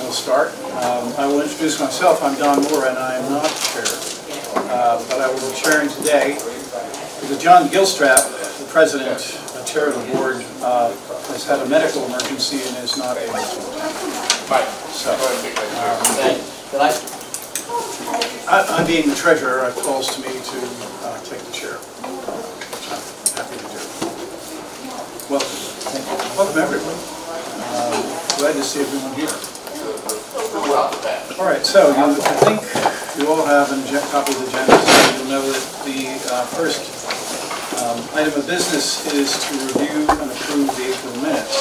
will start. I will introduce myself. I'm Don Moore, and I am not chair, but I will be chairing today because John Gilstrap, the president, chair of the board, has had a medical emergency and is not able to attend. Right. So, I'm being the treasurer. It falls to me to take the chair, which I'm happy to do. Welcome everyone. Glad to see everyone here. All right, so I think you all have a copy of the agenda, so you'll know that the first item of business is to review and approve the April minutes.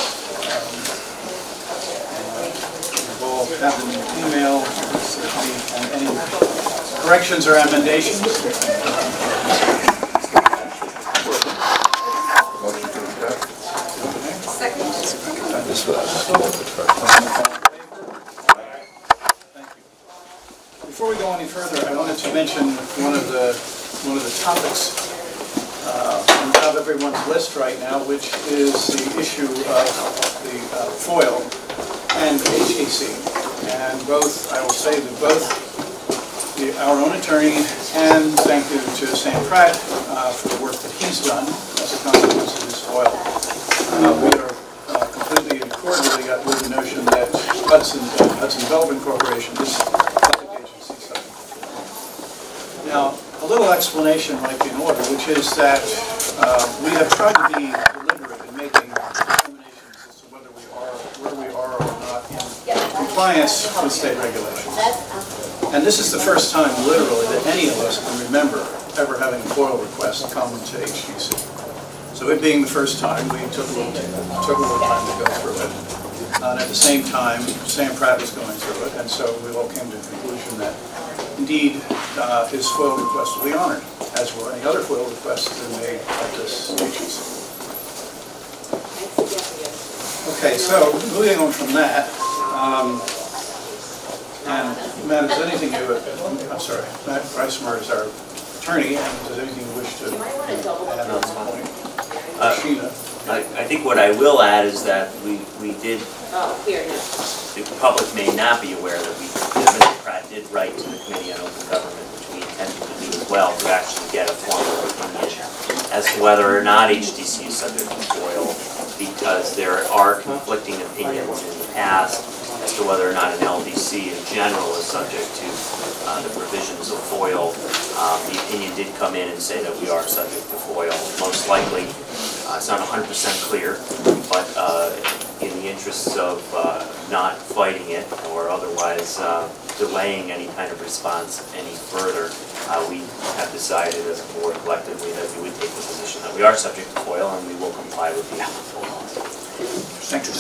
You've all had an email, and any corrections or emendations. Before we go any further, I wanted to mention one of the topics on top of everyone's list right now, which is the issue of the FOIL and HEC. And both, I will say that both our own attorney and thank you to Sam Pratt for the work that he's done as a consequence of this FOIL. We are completely and cordially got rid of the notion that Hudson Development Corporation is public agency subject. Now, a little explanation might be in order, which is that we have tried to be deliberate in making determinations as to whether we are or not in compliance with state regulations. And this is the first time, literally, that any of us can remember ever having a FOIL request come to HDC. So it being the first time, we took a little time to go through it. And at the same time, Sam Pratt was going through it, and so we all came to the conclusion that, indeed, his FOIL request will be honored, as will any other FOIL requests that are made at this agency. Okay, so moving on from that, and Matt, is anything I'm sorry, Matt Reismer is our attorney, and does anything you wish to add on this point? Sheena. I think what I will add is that we did, the public may not be aware that Mr. Pratt did write to the Committee on Open Government, which we intended to do as well, to actually get a formal opinion as to whether or not HDC is subject to FOIL, because there are conflicting opinions in the past as to whether or not an LDC in general is subject to the provisions of FOIL. The opinion did come in and say that we are subject to FOIL. Most likely, it's not 100% clear, but in the interests of not fighting it or otherwise delaying any kind of response any further, we have decided as a board collectively that we would take the position that we are subject to FOIL and we will comply with the applicable laws. Thank you.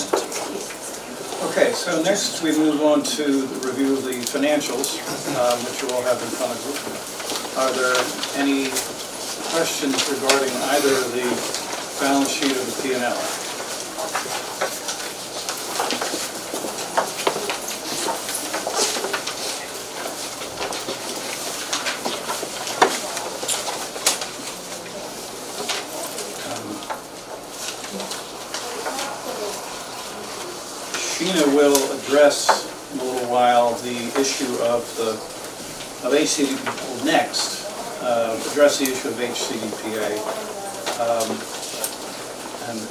Okay, so next we move on to the review of the financials, which you all have in front of you. Are there any questions regarding either the balance sheet or the P&L? Sheena will address in a little while the issue of HCD next. Address the issue of HCDPA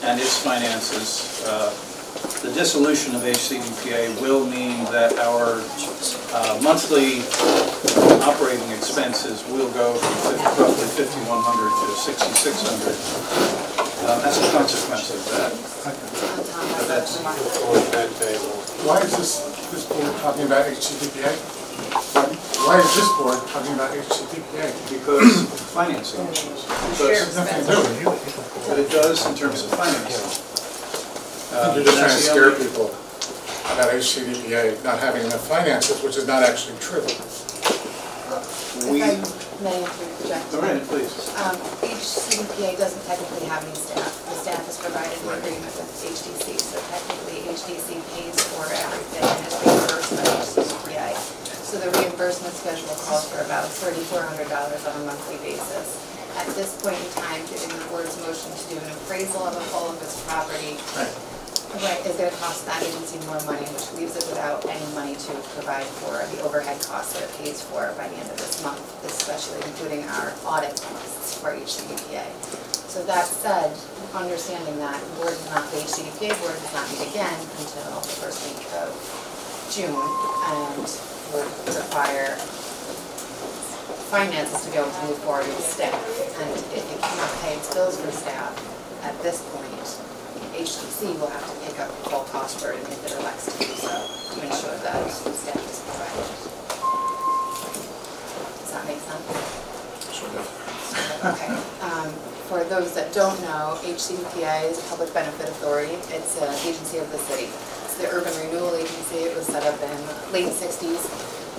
and its finances. The dissolution of HCDPA will mean that our monthly operating expenses will go from roughly $5,100 to $6,600 as a consequence of that. Why is this board talking about HCDPA? Why is this board talking about HCDPA? Because of financing issues. There's nothing to do with it. But it does in terms of financing. You're just trying to scare people about HCDPA not having enough finances, which is not actually true. We, May I interject? go ahead, please. HCDPA doesn't technically have any staff. The staff is provided in agreement with HDC, so technically HDC pays for everything and is reimbursed by HCDPA. So the reimbursement schedule calls for about $3,400 on a monthly basis. At this point in time, given the board's motion to do an appraisal of a whole of its property, Right, is going to cost that agency more money, which leaves it without any money to provide for the overhead costs that it pays for by the end of this month, especially including our audit costs for HCDPA. So that said, understanding that the board does not, the HCDPA board does not meet again until the first week of June, and would require finances to be able to move forward with staff. And if it cannot pay its bills for staff at this point, HTC will have to pick up the full cost burden if it elects to do so to ensure that staff is provided. Does that make sense? Sort of. Okay. For those that don't know, HCDPA is a public benefit authority. It's an agency of the city. It's the urban renewal agency. It was set up in the late 60s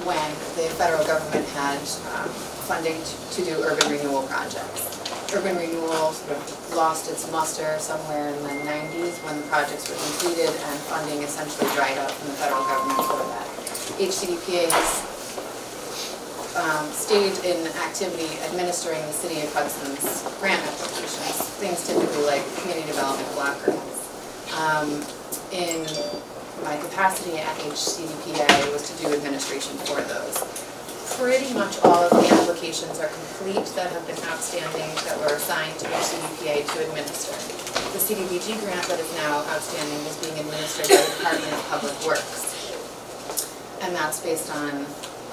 when the federal government had funding to do urban renewal projects. Urban renewal sort of lost its muster somewhere in the 90s when the projects were completed and funding essentially dried up from the federal government for that. HCDPA has stayed in activity administering the City of Hudson's grant applications, things typically like community development block grants. In my capacity at HCDPA was to do administration for those. Pretty much all of the applications are complete that have been outstanding that were assigned to HCDPA to administer. The CDBG grant that is now outstanding is being administered by the Department of Public Works. And that's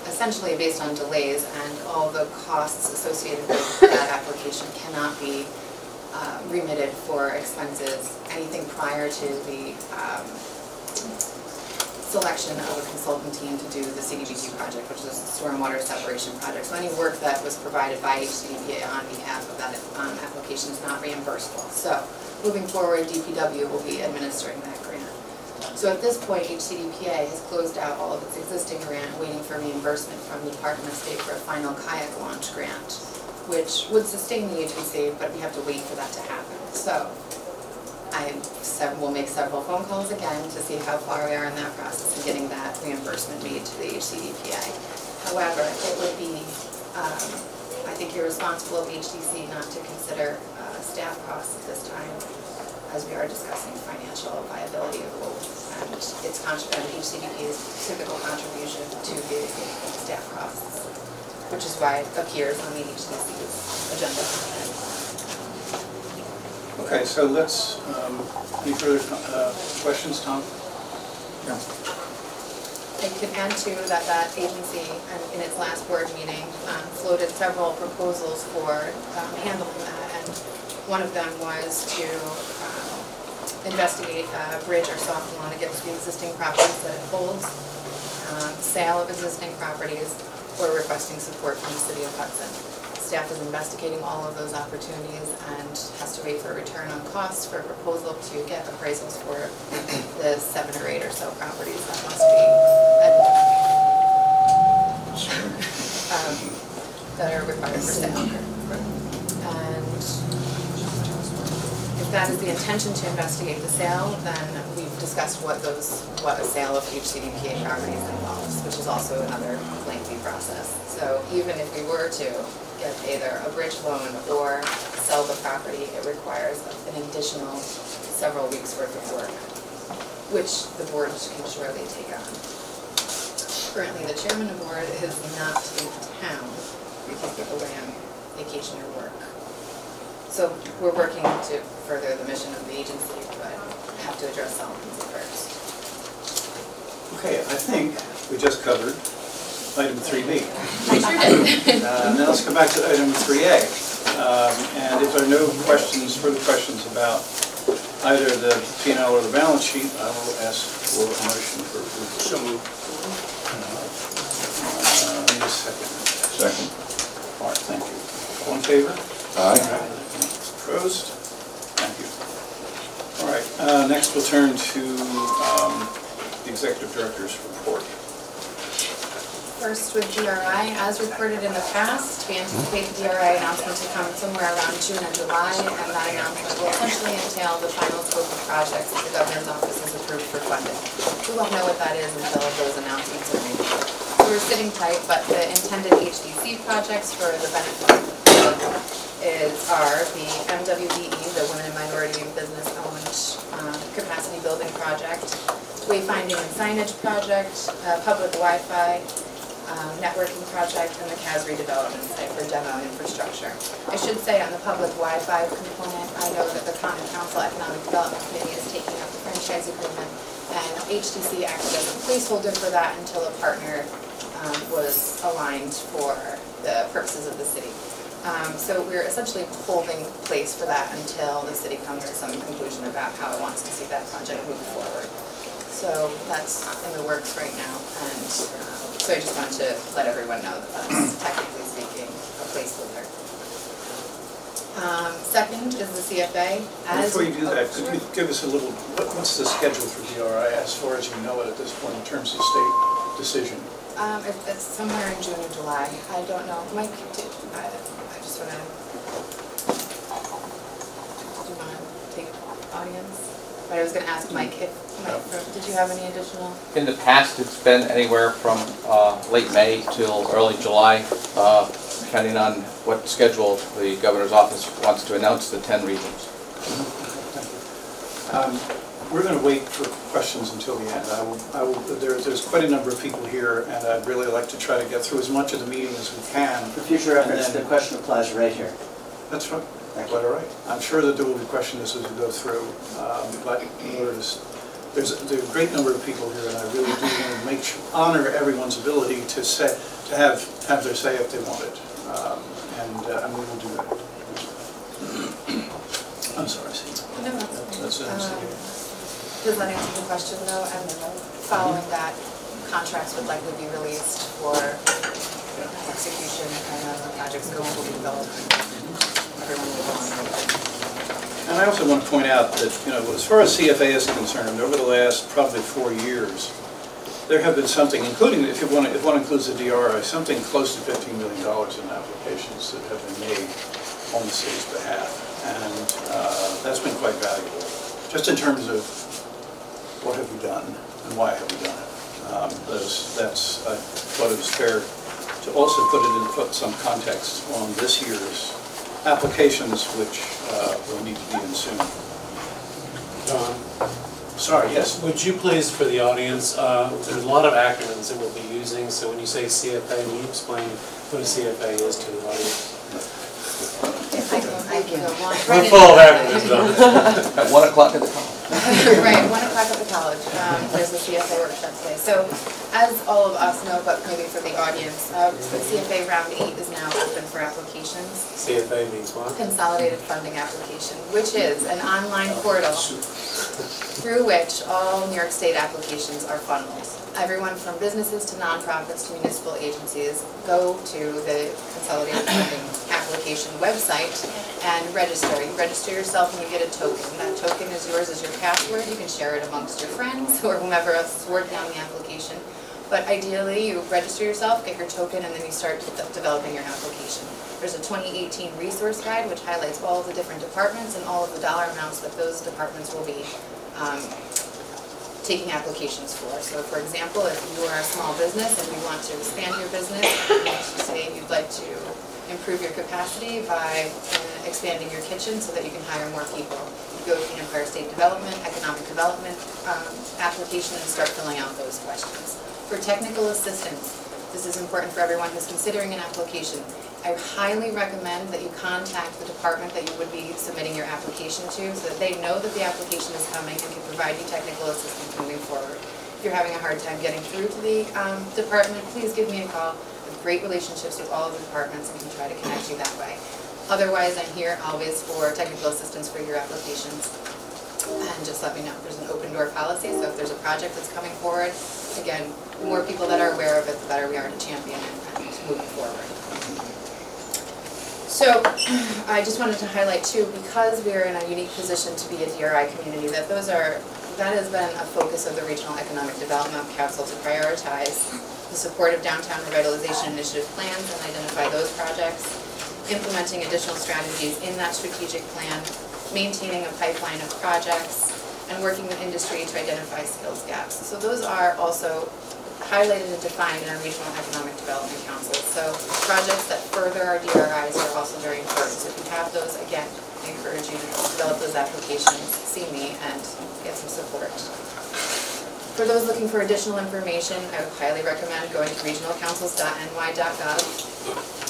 essentially based on delays, and all the costs associated with that application cannot be remitted for expenses, anything prior to the selection of a consultant team to do the CDBG project, which is a stormwater separation project. So any work that was provided by HCDPA on behalf of that application is not reimbursable. So moving forward, DPW will be administering that grant. So at this point, HCDPA has closed out all of its existing grant, waiting for reimbursement from the Department of State for a final kayak launch grant, which would sustain the agency, but we have to wait for that to happen. So I will make several phone calls again to see how far we are in that process and getting that reimbursement made to the HCDPA. However, it would be, I think, irresponsible of HTC not to consider staff costs at this time, as we are discussing financial viability of both and its HCDPA's typical contribution to the staff costs, which is why it appears on the HTC's agenda. Okay, so let's, any further questions, Tom? No. I could add too that that agency, in its last board meeting, floated several proposals for handling that, and one of them was to investigate a bridge or soft lawn against the existing properties that it holds, sale of existing properties, or requesting support from the City of Hudson. Staff is investigating all of those opportunities and has to wait for a return on costs for a proposal to get appraisals for the 7 or 8 or so properties that must be that are required for sale. And if that is the intention to investigate the sale, then we've discussed what a sale of HCDPA properties involves, which is also another lengthy process. So even if we were to get either a bridge loan or sell the property, it requires an additional several weeks worth of work, which the board can surely take on. Currently, the chairman of the board is not in town because he's away on vacation or work. So we're working to further the mission of the agency, but have to address Solomon's first. Okay, I think we just covered item 3B. I sure did. Now let's go back to item 3A. And if there are no further questions about either the P&L or the balance sheet, I will ask for a motion for approval. So moved. Need a second. Second. All right, thank you. All in favor? Aye. Opposed? Thank you. All right, next we'll turn to the Executive Director's report. First with DRI, as reported in the past, we anticipate the DRI announcement to come somewhere around June and July, and that announcement will essentially entail the final scope of projects that the Governor's Office has approved for funding. We won't know what that is until those announcements are made. So we're sitting tight, but the intended HDC projects for the benefit of the public are the MWBE, the Women and Minority Business Element outreach, capacity building project, wayfinding and signage project, public Wi-Fi, networking project, and the CAS redevelopment site for demo infrastructure. I should say on the public Wi-Fi component, I know that the Common Council Economic Development Committee is taking up the franchise agreement, and HTC acted as a placeholder for that until a partner was aligned for the purposes of the city. So we're essentially holding place for that until the city comes to some conclusion about how it wants to see that project move forward. So that's in the works right now, and so I just wanted to let everyone know that that's technically speaking a placeholder. Second is the CFA. Before you do that, could you give us a little, what's the schedule for DRI as far as you know it at this point in terms of state decision? It's somewhere in June or July. I don't know. Mike, I just want to, do you want to take audience? But I was going to ask Mike if, did you have any additional? In the past, it's been anywhere from late May till early July, depending on what schedule the governor's office wants to announce the 10 regions. We're going to wait for questions until the end. There's quite a number of people here, and I'd really like to try to get through as much of the meeting as we can. For future reference, the question applies right here. That's right. Quite all right. I'm sure that there will be questions as we go through, but in order to, there's a great number of people here, and I really do want to honor everyone's ability to have their say if they want it, and we will do that. I'm sorry, Steve. No, That's what I'm saying. Does that answer the question though? And following that, contracts would likely be released for execution, and the projects will be developed. And I also want to point out that, as far as CFA is concerned, over the last probably 4 years, there have been something, including, if one includes the DRI, something close to $15 million in applications that have been made on the city's behalf. And that's been quite valuable, just in terms of what have we done and why have we done it. I thought it was fair to also put some context on this year's applications, which will need to be in soon. John, sorry, yes. would you please, for the audience, there's a lot of acronyms that we'll be using, so when you say CFA, will you explain what a CFA is to the audience? We're full of acronyms, John. At 1 o'clock at the college. Right, 1 o'clock at the college. There's a CFA workshop today. So, as all of us know, but maybe for the audience, the CFA Round 8 is now open for applications. CFA means what? Consolidated Funding Application, which is an online portal through which all New York State applications are funneled. Everyone from businesses to nonprofits to municipal agencies go to the Consolidated Funding Application website and register. You register yourself and you get a token. That token is yours as your password. You can share it amongst your friends or whomever else is working on the application. But ideally, you register yourself, get your token, and then you start developing your application. There's a 2018 resource guide which highlights all of the different departments and all of the dollar amounts that those departments will be taking applications for. So for example, if you are a small business and you want to expand your business, say you'd like to improve your capacity by expanding your kitchen so that you can hire more people. You go to the Empire State Development, Economic Development application and start filling out those questions. For technical assistance, this is important for everyone who's considering an application. I highly recommend that you contact the department that you would be submitting your application to so that they know that the application is coming and can provide you technical assistance moving forward. If you're having a hard time getting through to the department, please give me a call. I have great relationships with all of the departments and can try to connect you that way. Otherwise, I'm here always for technical assistance for your applications. And just let me know. There's an open door policy, so if there's a project that's coming forward, again, the more people that are aware of it, the better we are to champion it and move it forward. So I just wanted to highlight too, because we're in a unique position to be a DRI community, that has been a focus of the Regional Economic Development Council to prioritize the support of downtown revitalization initiative plans and identify those projects, implementing additional strategies in that strategic plan, maintaining a pipeline of projects, and working with industry to identify skills gaps. So those are also highlighted and defined in our Regional Economic Development Council. So projects that further our DRIs are also very important. So if you have those, again, I encourage you to develop those applications, see me and get some support. For those looking for additional information, I would highly recommend going to regionalcouncils.ny.gov.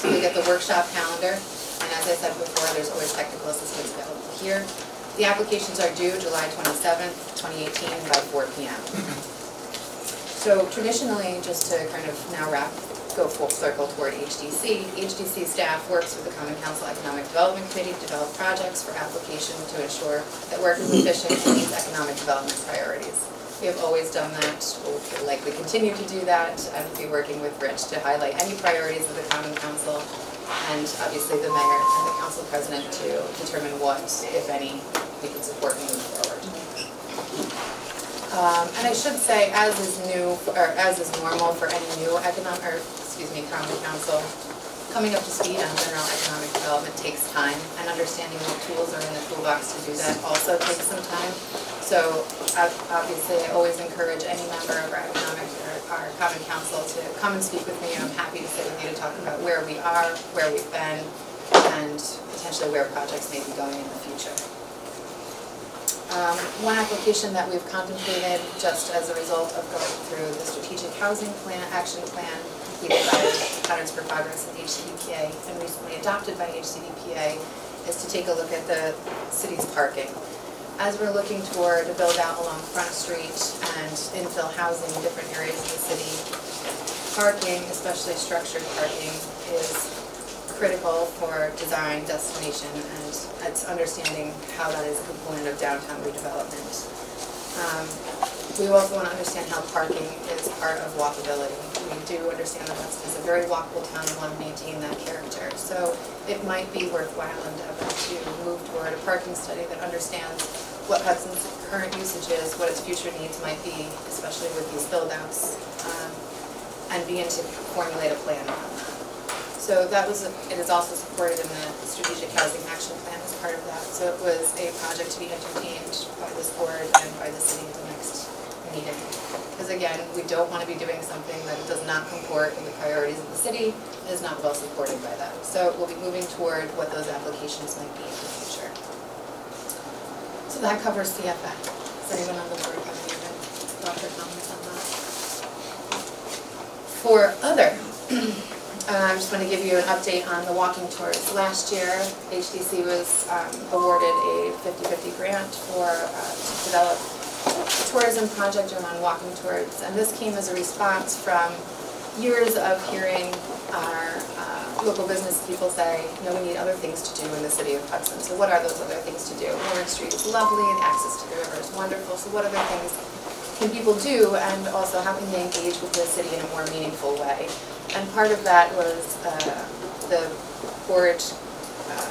You get the workshop calendar, and as I said before, there's always technical assistance available here. The applications are due July 27th, 2018 by 4 p.m. So traditionally, just to kind of now go full circle toward HDC, HDC staff works with the Common Council Economic Development Committee to develop projects for application to ensure that work is efficient and meets economic development priorities. We have always done that, we'll likely continue to do that, and be working with Rich to highlight any priorities of the Common Council, and obviously the mayor and the council president to determine what, if any, we can support and move forward. And I should say, as is normal for any new Common Council, coming up to speed on general economic development takes time, and understanding what tools are in the toolbox to do that also takes some time. So obviously, I always encourage any member of our Common Council to come and speak with me, and I'm happy to sit with you to talk about where we are, where we've been, and potentially where projects may be going in the future. One application that we've contemplated just as a result of going through the Strategic Housing Plan, Action Plan, completed by Patterns for Progress and HCDPA, and recently adopted by HCDPA, is to take a look at the city's parking. As we're looking toward a build out along Front Street and infill housing in different areas of the city, parking, especially structured parking, is critical for design, destination, and it's understanding how that is a component of downtown redevelopment. We also want to understand how parking is part of walkability. We do understand that Hudson is a very walkable town and want to maintain that character. So it might be worthwhile endeavor to move toward a parking study that understands what Hudson's current usage is, what its future needs might be, especially with these build-outs, and begin to formulate a plan on that. So that was, it is also supported in the Strategic Housing Action Plan as part of that. So it was a project to be entertained by this board and by the city at the next meeting. Because again, we don't want to be doing something that does not comport with the priorities of the city, and is not well supported by that. So we'll be moving toward what those applications might be in the future. So that covers CFA. Does anyone on the board have any other thoughts or comments on that? For other, I just want to give you an update on the walking tours. Last year, HDC was awarded a 50-50 grant for to develop a tourism project around walking tours, and this came as a response from years of hearing our local business people say, you know, we need other things to do in the city of Hudson. So what are those other things to do? Warren Street is lovely and access to the river is wonderful, so what other things can people do, and also how can they engage with the city in a more meaningful way? And part of that was the board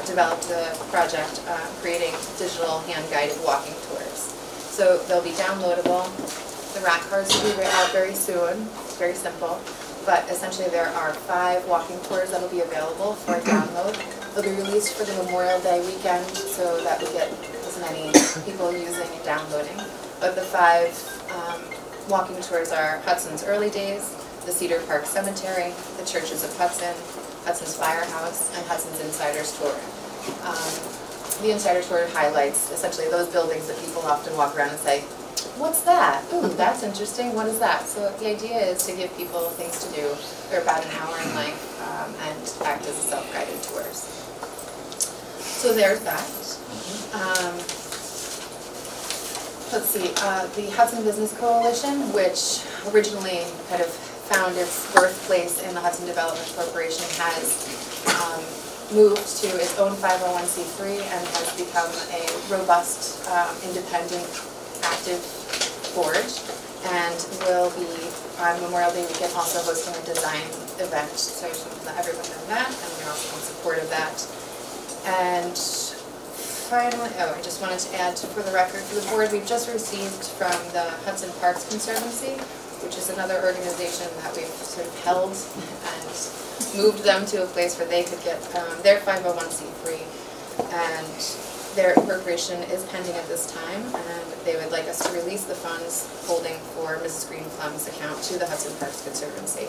developed a project creating digital hand-guided walking tours. So they'll be downloadable. The rack cards will be out very soon. It's very simple. But essentially there are 5 walking tours that will be available for download. They'll be released for the Memorial Day weekend so that we get as many people using and downloading. But the 5 walking tours are Hudson's Early Days, the Cedar Park Cemetery, the Churches of Hudson, Hudson's Firehouse, and Hudson's Insiders Tour. The Insider Tour highlights essentially those buildings that people often walk around and say, what's that? Ooh, that's interesting, what is that? So the idea is to give people things to do. They're about an hour in length and act as self-guided tours. So there's that. Let's see, the Hudson Business Coalition, which originally kind of found its birthplace in the Hudson Development Corporation, has moved to its own 501c3 and has become a robust, independent, active board, and will be on Memorial Day weekend also hosting a design event. So I just want to let everyone know that, and we're also in support of that. And finally, I just wanted to add for the record, for the board, we've just received from the Hudson Parks Conservancy, which is another organization that we've sort of held and moved them to a place where they could get their 501c3, and their incorporation is pending at this time, and they would like us to release the funds holding for Mrs. Greenplum's account to the Hudson Parks Conservancy.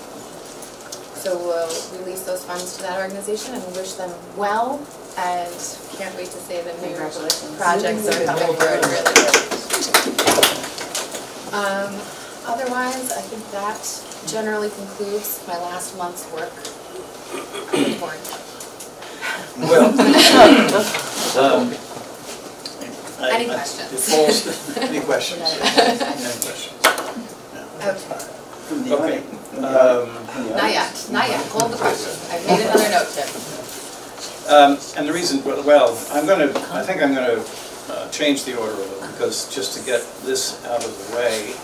So we'll release those funds to that organization and wish them well, and can't wait to say the new projects are coming through. Really good. Otherwise, I think that generally concludes my last month's work report. Well, Any questions? Any questions? Any questions? No. Okay. From the Okay. Not yet. Hold the question. I've made another note, Tim. And the reason, well, I think I'm going to change the order a little, because just to get this out of the way.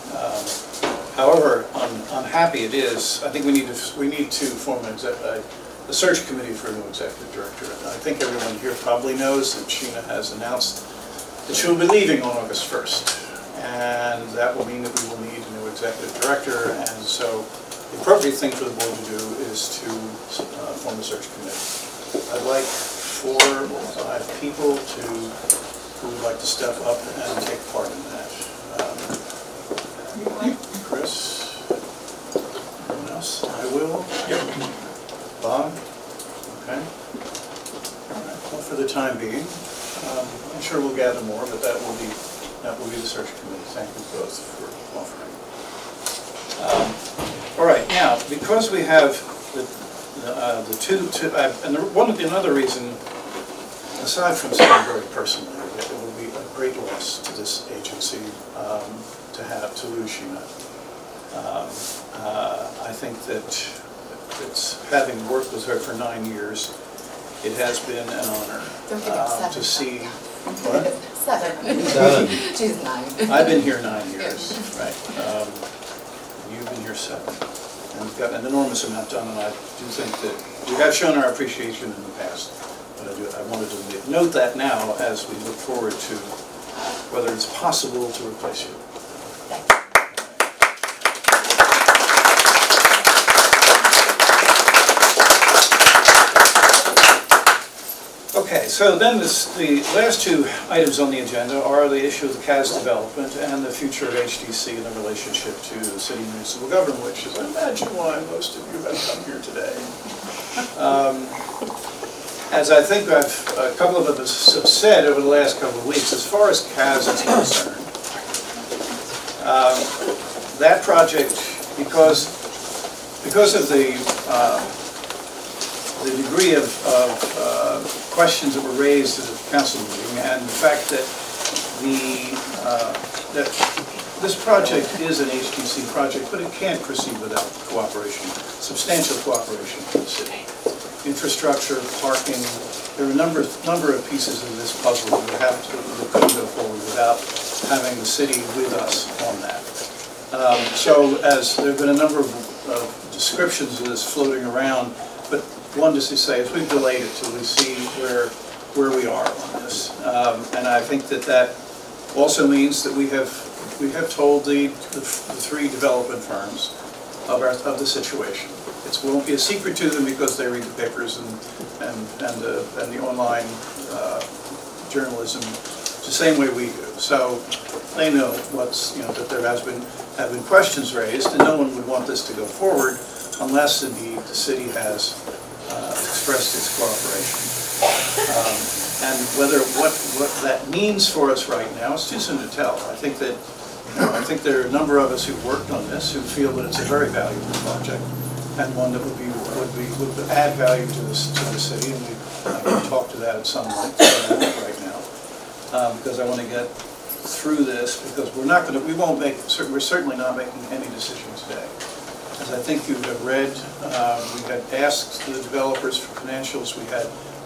However unhappy it is, I think we need to form a search committee for a new executive director. And I think everyone here probably knows that Sheena has announced that she will be leaving on August 1st. And that will mean that we will need a new executive director, and so the appropriate thing for the board to do is to form a search committee. I'd like 4 or 5 people who would like to step up and take part in that. Chris? Anyone else? I will? Yep. Bob? Okay. All right. Well, for the time being, I'm sure we'll gather more, but that will be the search committee. Thank you both for offering. All right, now, because we have another reason, aside from saying very personally, it will be a great loss to this agency to lose Sheena. I think that having worked with her for 9 years, it has been an honor to see. What? 7. She's 9. I've been here 9 years, right? You've been here 7, and we've got an enormous amount done. And I do think that we have shown our appreciation in the past, but I wanted to note that now as we look forward to whether it's possible to replace you. Thank you. Okay, so then the last 2 items on the agenda are the issue of the CAS development and the future of HDC and the relationship to city municipal government, which is, I imagine, why most of you have come here today. As I think a couple of us have said over the last couple of weeks, as far as CAS is concerned, that project, because of the degree of questions that were raised at the council meeting, and the fact that this project is an HDC project, but it can't proceed without cooperation, substantial cooperation from the city. Infrastructure, parking, there are a number of pieces of this puzzle that couldn't go forward without having the city with us on that. So as there have been a number of descriptions of this floating around, but one just to say is we've delayed it till we see where we are on this, and I think that also means that we have told the 3 development firms of the situation. It won't be a secret to them because they read the papers and the online journalism the same way we do. So they know that there have been questions raised, and no one would want this to go forward unless indeed the city has expressed its cooperation. And what that means for us right now, it's too soon to tell. I think there are a number of us who worked on this who feel that it's a very valuable project and one that would add value to the city, and I can talk to that at some length right now because I want to get through this, because we're certainly not making any decision today. As I think you have read, we had asked the developers for financials. We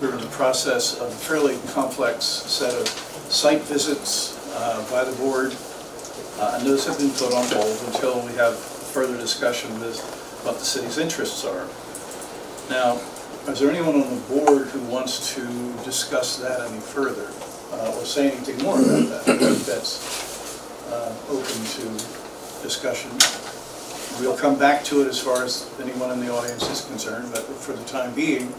were in the process of a fairly complex set of site visits by the board, and those have been put on hold until we have further discussion with what the city's interests are. Now, is there anyone on the board who wants to discuss that any further or say anything more about that? I think that's open to discussion. We'll come back to it as far as anyone in the audience is concerned, but for the time being,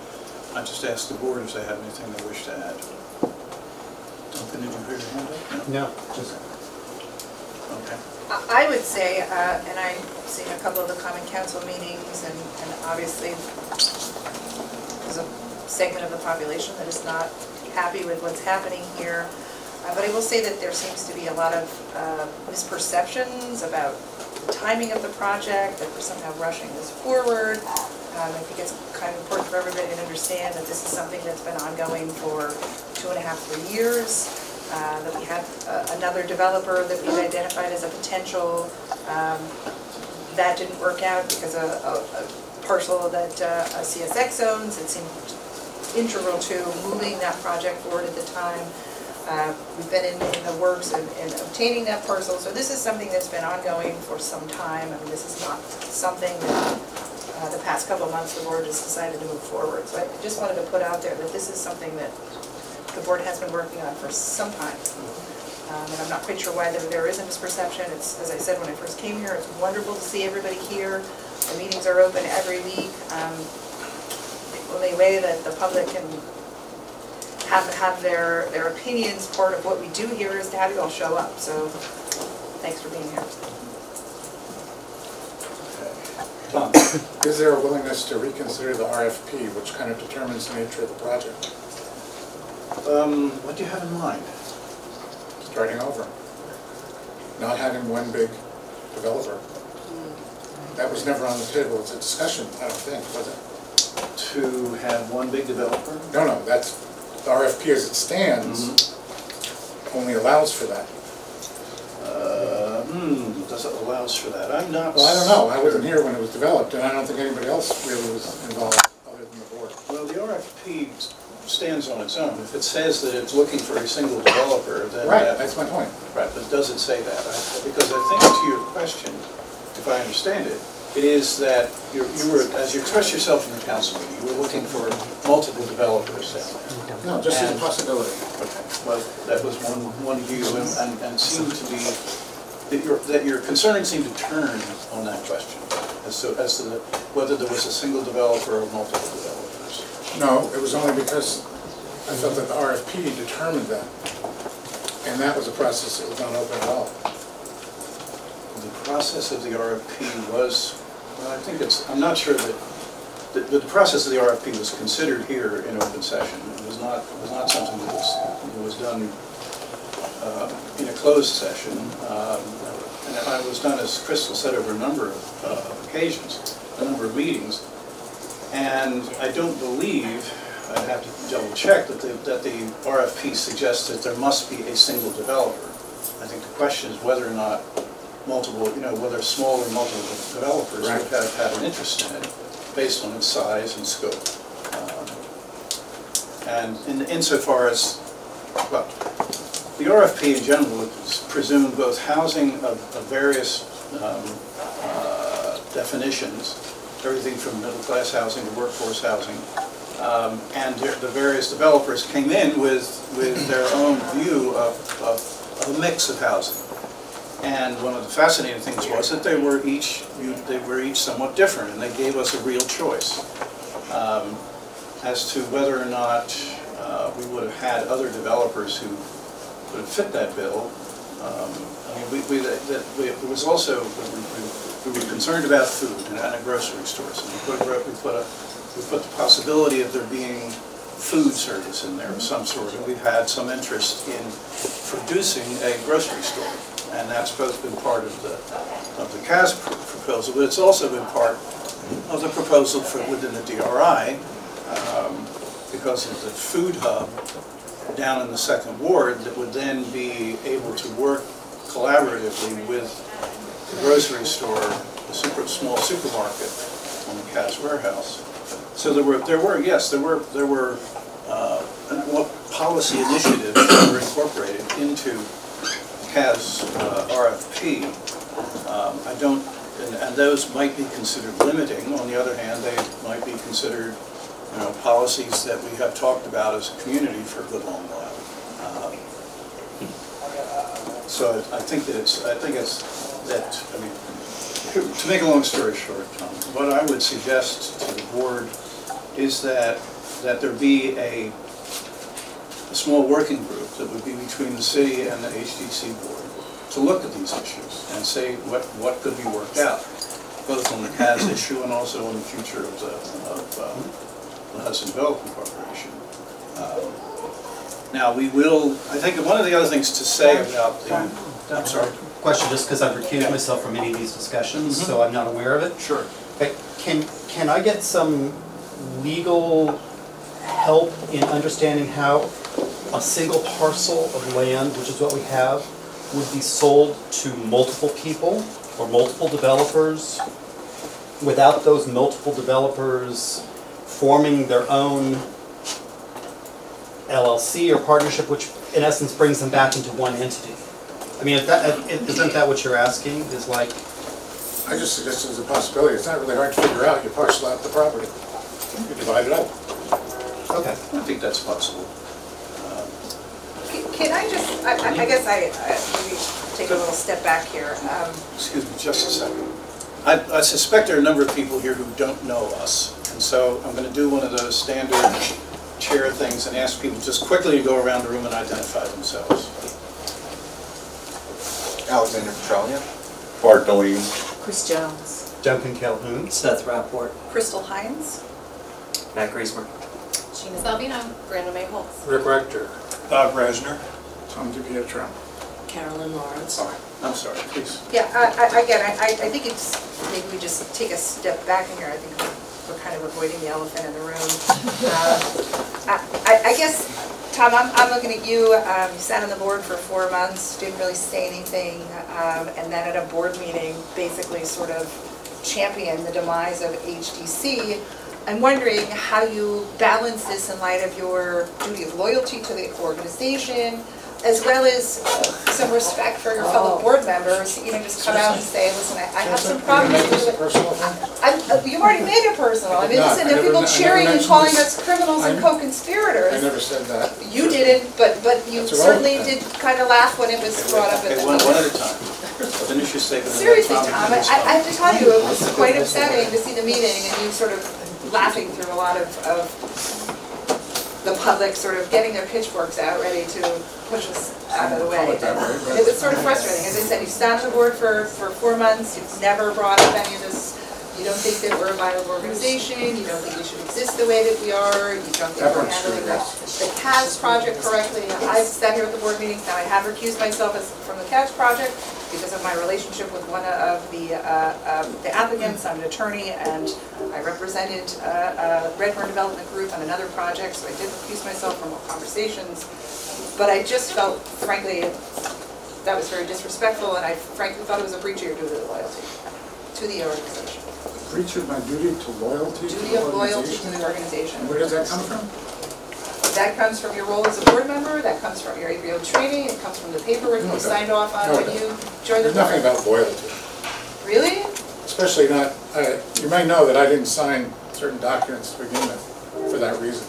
I just ask the board if they have anything they wish to add. Duncan, did you hear your hand up? No, just Okay. I would say, and I've seen a couple of the Common Council meetings, and obviously there's a segment of the population that is not happy with what's happening here. But I will say that there seems to be a lot of misperceptions about the timing of the project, that we're somehow rushing this forward. I think it's kind of important for everybody to understand that this is something that's been ongoing for 2.5 to 3 years. That we have another developer that we've identified as a potential. That didn't work out because a parcel that CSX owns. It seemed integral to moving that project forward at the time. We've been in the works in obtaining that parcel. So this is something that's been ongoing for some time. I mean, this is not something that the past couple of months the board has decided to move forward. So I just wanted to put out there that this is something that the board has been working on for some time. And I'm not quite sure why there is a misperception. It's, as I said when I first came here, it's wonderful to see everybody here. The meetings are open every week. The only way that the public can have their opinions part of what we do here is to have you all show up. So thanks for being here. Tom? Is there a willingness to reconsider the RFP, which kind of determines the nature of the project? What do you have in mind? Starting over. Not having one big developer. That was never on the table. It's a discussion, I don't think, was it? To have one big developer? No, that's, the RFP as it stands only allows for that. Does it allows for that? I'm not. Well, I don't know. I wasn't here when it was developed, and I don't think anybody else really was involved other than the board. Well, the RFP stands on its own. If it says that it's looking for a single developer, then... Right, that's my point. Right, but does it say that? Because I think to your question, if I understand it, it is that you were, as you expressed yourself in the council meeting, you were looking for multiple developers down there. No, just as a possibility. Okay, well, that was one view, and seemed to be, that your concern seemed to turn on that question, as to whether there was a single developer or multiple developers. No, it was only because I felt that the RFP determined that. And that was a process that was not open at all. The process of the RFP was, well, I think it's, I'm not sure that the process of the RFP was considered here in open session. It was not something that was done in a closed session. And it was done, as Crystal said, over a number of occasions, a number of meetings. And I don't believe, I'd have to double check, that the RFP suggests that there must be a single developer. I think the question is whether or not multiple, whether small or multiple developers would have had an interest in it based on its size and scope. And insofar as, well, the RFP in general is presumed both housing of various definitions, everything from middle-class housing to workforce housing, and the various developers came in with their own view of a mix of housing. And one of the fascinating things was that they were each somewhat different, and they gave us a real choice as to whether or not we would have had other developers who would have fit that bill. I mean, it was also, we were concerned about food and a grocery store, so we put the possibility of there being food service in there of some sort, and we've had some interest in producing a grocery store, and that's both been part of the CAS proposal, but it's also been part of the proposal within the DRI, because of the food hub down in the second ward that would then be able to work collaboratively with the grocery store, the small supermarket on the CAS warehouse. So there were policy initiatives that were incorporated into CAS RFP. And those might be considered limiting. On the other hand, they might be considered, policies that we have talked about as a community for a good long while. So I think to make a long story short, Tom, what I would suggest to the board is that there be a small working group that would be between the city and the HDC board to look at these issues and say what could be worked out, both on the CAS issue and also on the future of the Hudson Development Corporation. Now, we will, I think one of the other things to say about the, I'm sorry. Question, just because I've recused myself from many of these discussions, so I'm not aware of it. Sure. But can I get some legal help in understanding how a single parcel of land, which is what we have, would be sold to multiple people or multiple developers without those multiple developers forming their own LLC or partnership, which in essence brings them back into one entity? I mean, isn't that what you're asking, is like... I just suggest it's a possibility. It's not really hard to figure out. You parcel out the property. You divide it up. Okay. I think that's possible. Can I just, I guess I maybe take a little step back here. Excuse me, just a second. I suspect there are a number of people here who don't know us, and so I'm going to do one of those standard chair things and ask people just quickly to go around the room and identify themselves. Alexander Petralia. Bart Deline. Chris Jones. Duncan Calhoun. Seth Rapport. Crystal Hines. Matt Griesmer. Sheena Salvino. Brandon May Holtz. Rick Rector. Bob Resner. Tom DiPietro. Carolyn Lawrence. I'm sorry, please. Yeah, again, I think it's, maybe we just take a step back in here. I think we're kind of avoiding the elephant in the room. I guess, Tom, I'm looking at you. You sat on the board for 4 months, didn't really say anything, and then at a board meeting, basically sort of championed the demise of HDC. I'm wondering how you balance this in light of your duty of loyalty to the organization, as well as some respect for your fellow board members. You know, just come out and say, listen, I have some problems with it. You've already made it personal. I mean, listen, there are people cheering and calling us criminals and co-conspirators. I never said that. You didn't, but you certainly did kind of laugh when it was brought up. Okay, one at a time. Finish your statement. Seriously, Tom, I have to tell you, it was quite upsetting to see the meeting and you sort of laughing through a lot of the public sort of getting their pitchforks out, ready to push us out of the way. It was sort of frustrating. As I said, you've sat on the board for 4 months, you've never brought up any of this. You don't think that we're a viable organization, you don't think we should exist the way that we are, you don't think we're handling the CAS project correctly. I've sat here at the board meetings, now I have recused myself from the CAS project because of my relationship with one of the applicants. I'm an attorney and I represented Redburn Development Group on another project, so I did recuse myself from all conversations. But I just felt, frankly, that was very disrespectful, and I frankly thought it was a breach of your duty of loyalty to the organization. Breach of my duty to loyalty to Duty the of loyalty organization? to the organization. And where does that come from? That comes from your role as a board member, that comes from your APO training, it comes from the paperwork you signed off on when you joined the There's nothing board. about loyalty. Really? Especially not, you may know that I didn't sign certain documents to begin with for that reason.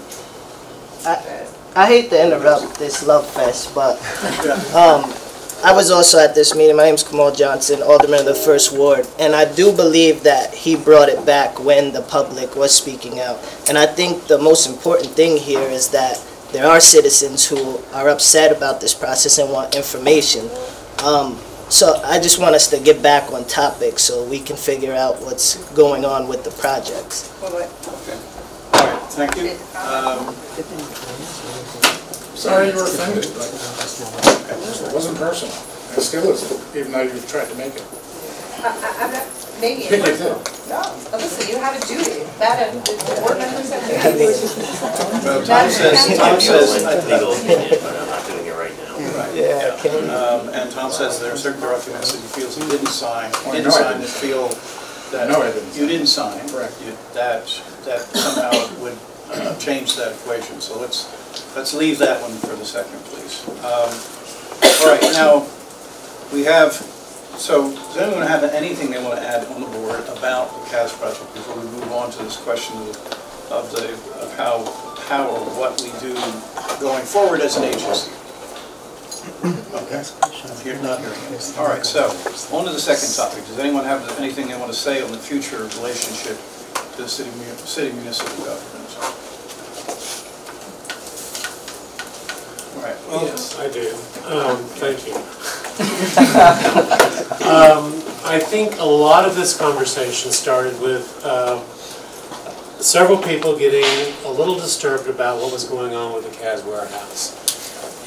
I hate to interrupt this love fest, but I was also at this meeting. My name is Kamal Johnson, Alderman of the 1st Ward, and I do believe that he brought it back when the public was speaking out. And I think the most important thing here is that there are citizens who are upset about this process and want information. So I just want us to get back on topic so we can figure out what's going on with the projects. Okay. All right, thank you. Sorry you were offended, but it wasn't personal. It still isn't, even though you've tried to make it. I'm not making You it did. personal. No, listen, you have a duty. That and the board members have duties. Well, Tom says, Legal opinion, but I'm not doing it right now. and Tom says there are certain documents that he feels he didn't sign, Oh, didn't no, I sign didn't. that feel that No, I didn't. you didn't sign. Correct. That somehow would change that equation. So let's leave that one for the second, please. All right, now we have. So does anyone have anything they want to add on the board about the CAS project before we move on to this question of how or what we do going forward as an agency? Okay. I'm not hearing it. All right, so on to the second topic. Does anyone have anything they want to say on the future relationship to the city municipal government? All right. Yes, I do. Thank you. I think a lot of this conversation started with several people getting a little disturbed about what was going on with the CAS warehouse.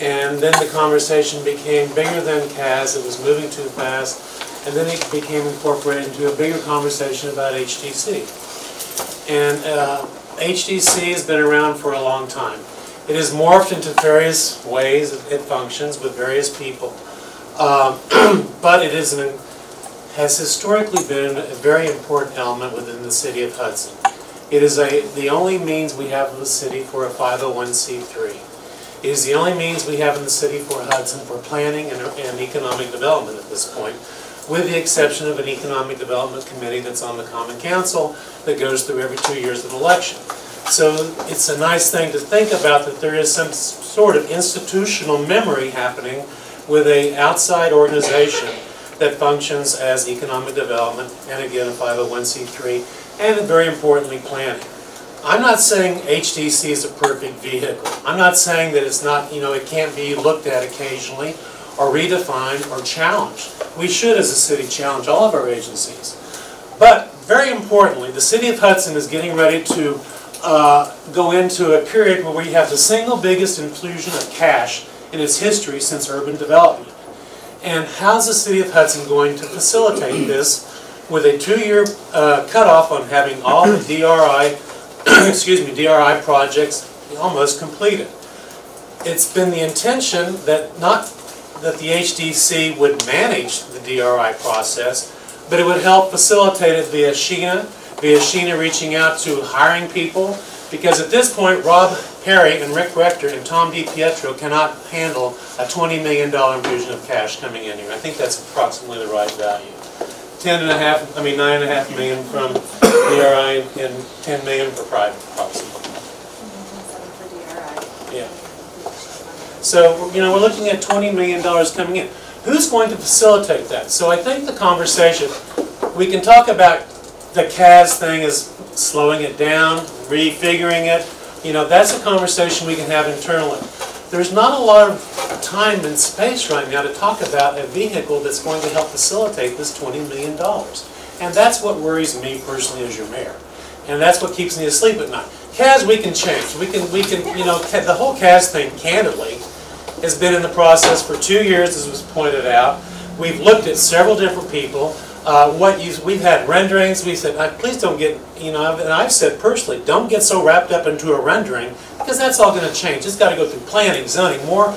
And then the conversation became bigger than CAS, it was moving too fast, and then it became incorporated into a bigger conversation about HDC. And HDC has been around for a long time. It has morphed into various ways it functions with various people. But it is has historically been a very important element within the City of Hudson. It is the only means we have in the city for a 501c3. It is the only means we have in the city for Hudson for planning and economic development at this point, with the exception of an economic development committee that's on the Common Council that goes through every 2 years of election. So it's a nice thing to think about that there is some sort of institutional memory happening with an outside organization that functions as economic development and again a 501c3 and very importantly planning. I'm not saying HDC is a perfect vehicle. I'm not saying that it's not, it can't be looked at occasionally or redefined or challenged. We should as a city challenge all of our agencies. But very importantly, the City of Hudson is getting ready to go into a period where we have the single biggest infusion of cash in its history since urban development. And how's the City of Hudson going to facilitate this with a 2-year cutoff on having all the DRI DRI projects almost completed? It's been the intention that the HDC would manage the DRI process, but it would help facilitate it via Sheena reaching out to hiring people, because at this point Rob Perry and Rick Rector and Tom DiPietro cannot handle a $20 million infusion of cash coming in here. I think that's approximately the right value. 9.5 million from DRI and 10 million for private, approximately. Yeah. So, we're looking at $20 million coming in. Who's going to facilitate that? So I think the conversation, we can talk about the CAS thing as slowing it down, refiguring it. That's a conversation we can have internally. There's not a lot of time and space right now to talk about a vehicle that's going to help facilitate this $20 million. And that's what worries me personally as your mayor. And that's what keeps me asleep at night. CAS we can change. We can, the whole CAS thing, candidly, has been in the process for 2 years, as was pointed out. We've looked at several different people. We've had renderings. We said, please don't get, and I've said personally, don't get so wrapped up into a rendering, because that's all going to change. It's got to go through planning, zoning, more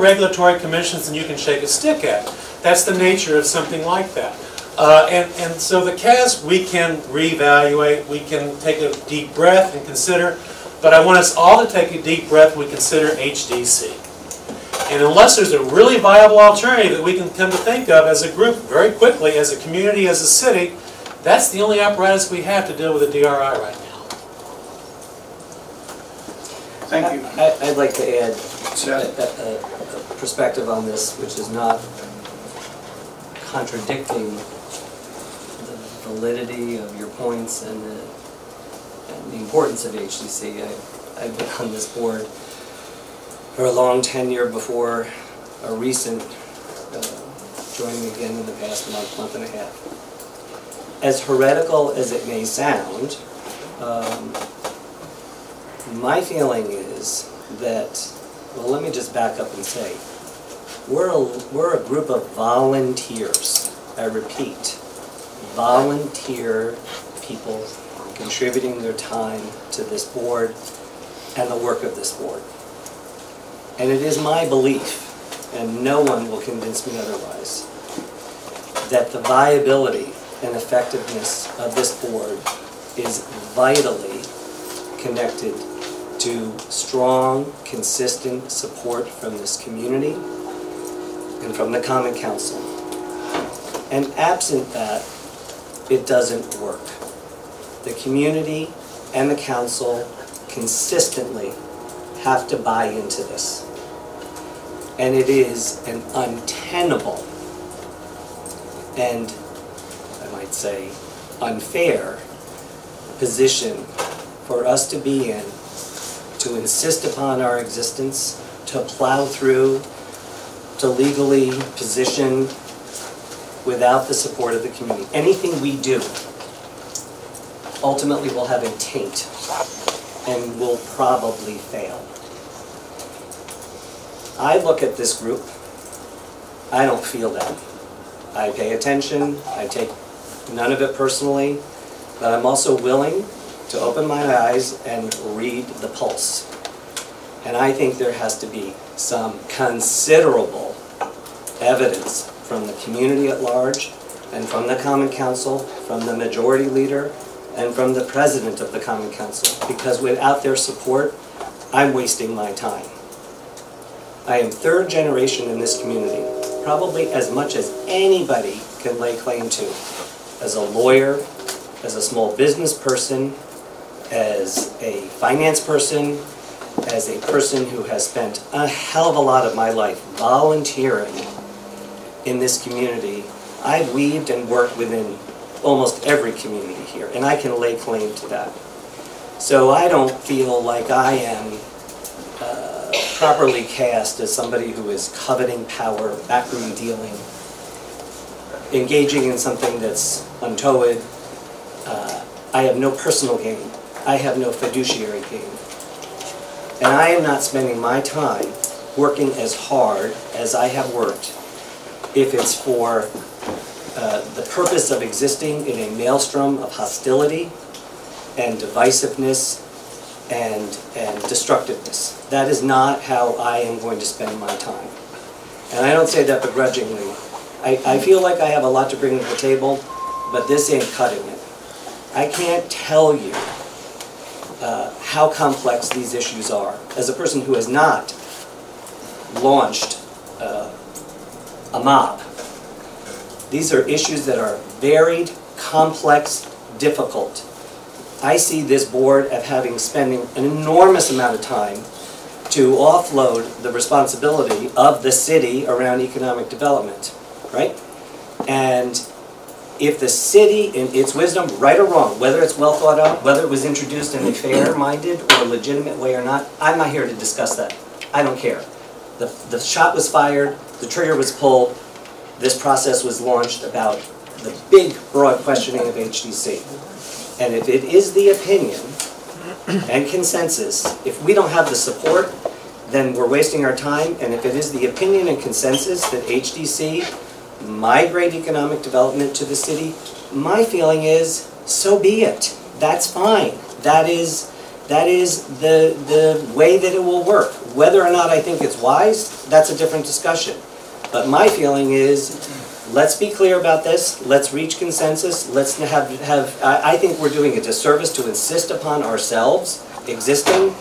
regulatory commissions than you can shake a stick at. That's the nature of something like that. And so the CAS we can reevaluate, we can take a deep breath and consider, but I want us all to take a deep breath when we consider HDC. And unless there's a really viable alternative that we can come to think of as a group very quickly, as a community, as a city, that's the only apparatus we have to deal with the DRI right now. Thank you. I'd like to add a perspective on this, which is not contradicting the validity of your points and the importance of HDC. I've been on this board for a long tenure before a recent joining again in the past month and a half. As heretical as it may sound, my feeling is that, well, let me just back up and say, we're a group of volunteers. I repeat, volunteer people contributing their time to this board and the work of this board. And it is my belief, and no one will convince me otherwise, that the viability and effectiveness of this board is vitally connected to strong, consistent support from this community and from the Common Council. And absent that, it doesn't work. The community and the council consistently have to buy into this. And it is an untenable and, I might say, unfair position for us to be in, to insist upon our existence, to plow through, to legally position without the support of the community. Anything we do ultimately will have a taint and will probably fail. I look at this group, I don't feel that. I pay attention, I take none of it personally, but I'm also willing to open my eyes and read the pulse. And I think there has to be some considerable evidence from the community at large, and from the Common Council, from the majority leader, and from the president of the Common Council, because without their support, I'm wasting my time. I am third generation in this community, probably as much as anybody can lay claim to, as a lawyer, as a small business person, as a finance person, as a person who has spent a hell of a lot of my life volunteering in this community. I've weaved and worked within almost every community here, and I can lay claim to that. So I don't feel like I am properly cast as somebody who is coveting power, backroom dealing, engaging in something that's untoward. I have no personal gain. I have no fiduciary gain. And I am not spending my time working as hard as I have worked if it's for the purpose of existing in a maelstrom of hostility and divisiveness and destructiveness. That is not how I am going to spend my time. And I don't say that begrudgingly. I feel like I have a lot to bring to the table, but this ain't cutting it. I can't tell you how complex these issues are. As a person who has not launched a mob, these are issues that are varied, complex, difficult. I see this board as spending an enormous amount of time to offload the responsibility of the city around economic development, right? And if the city, in its wisdom, right or wrong, whether it's well thought out, whether it was introduced in a fair-minded or legitimate way or not, I'm not here to discuss that. I don't care. The shot was fired, the trigger was pulled, this process was launched about the big, broad questioning of HDC. And if it is the opinion and consensus, if we don't have the support, then we're wasting our time. And if it is the opinion and consensus that HDC migrate economic development to the city, my feeling is, so be it. That's fine. That is the way that it will work. Whether or not I think it's wise, that's a different discussion. But my feeling is, let's be clear about this. Let's reach consensus. Let's I think we're doing a disservice to insist upon ourselves existing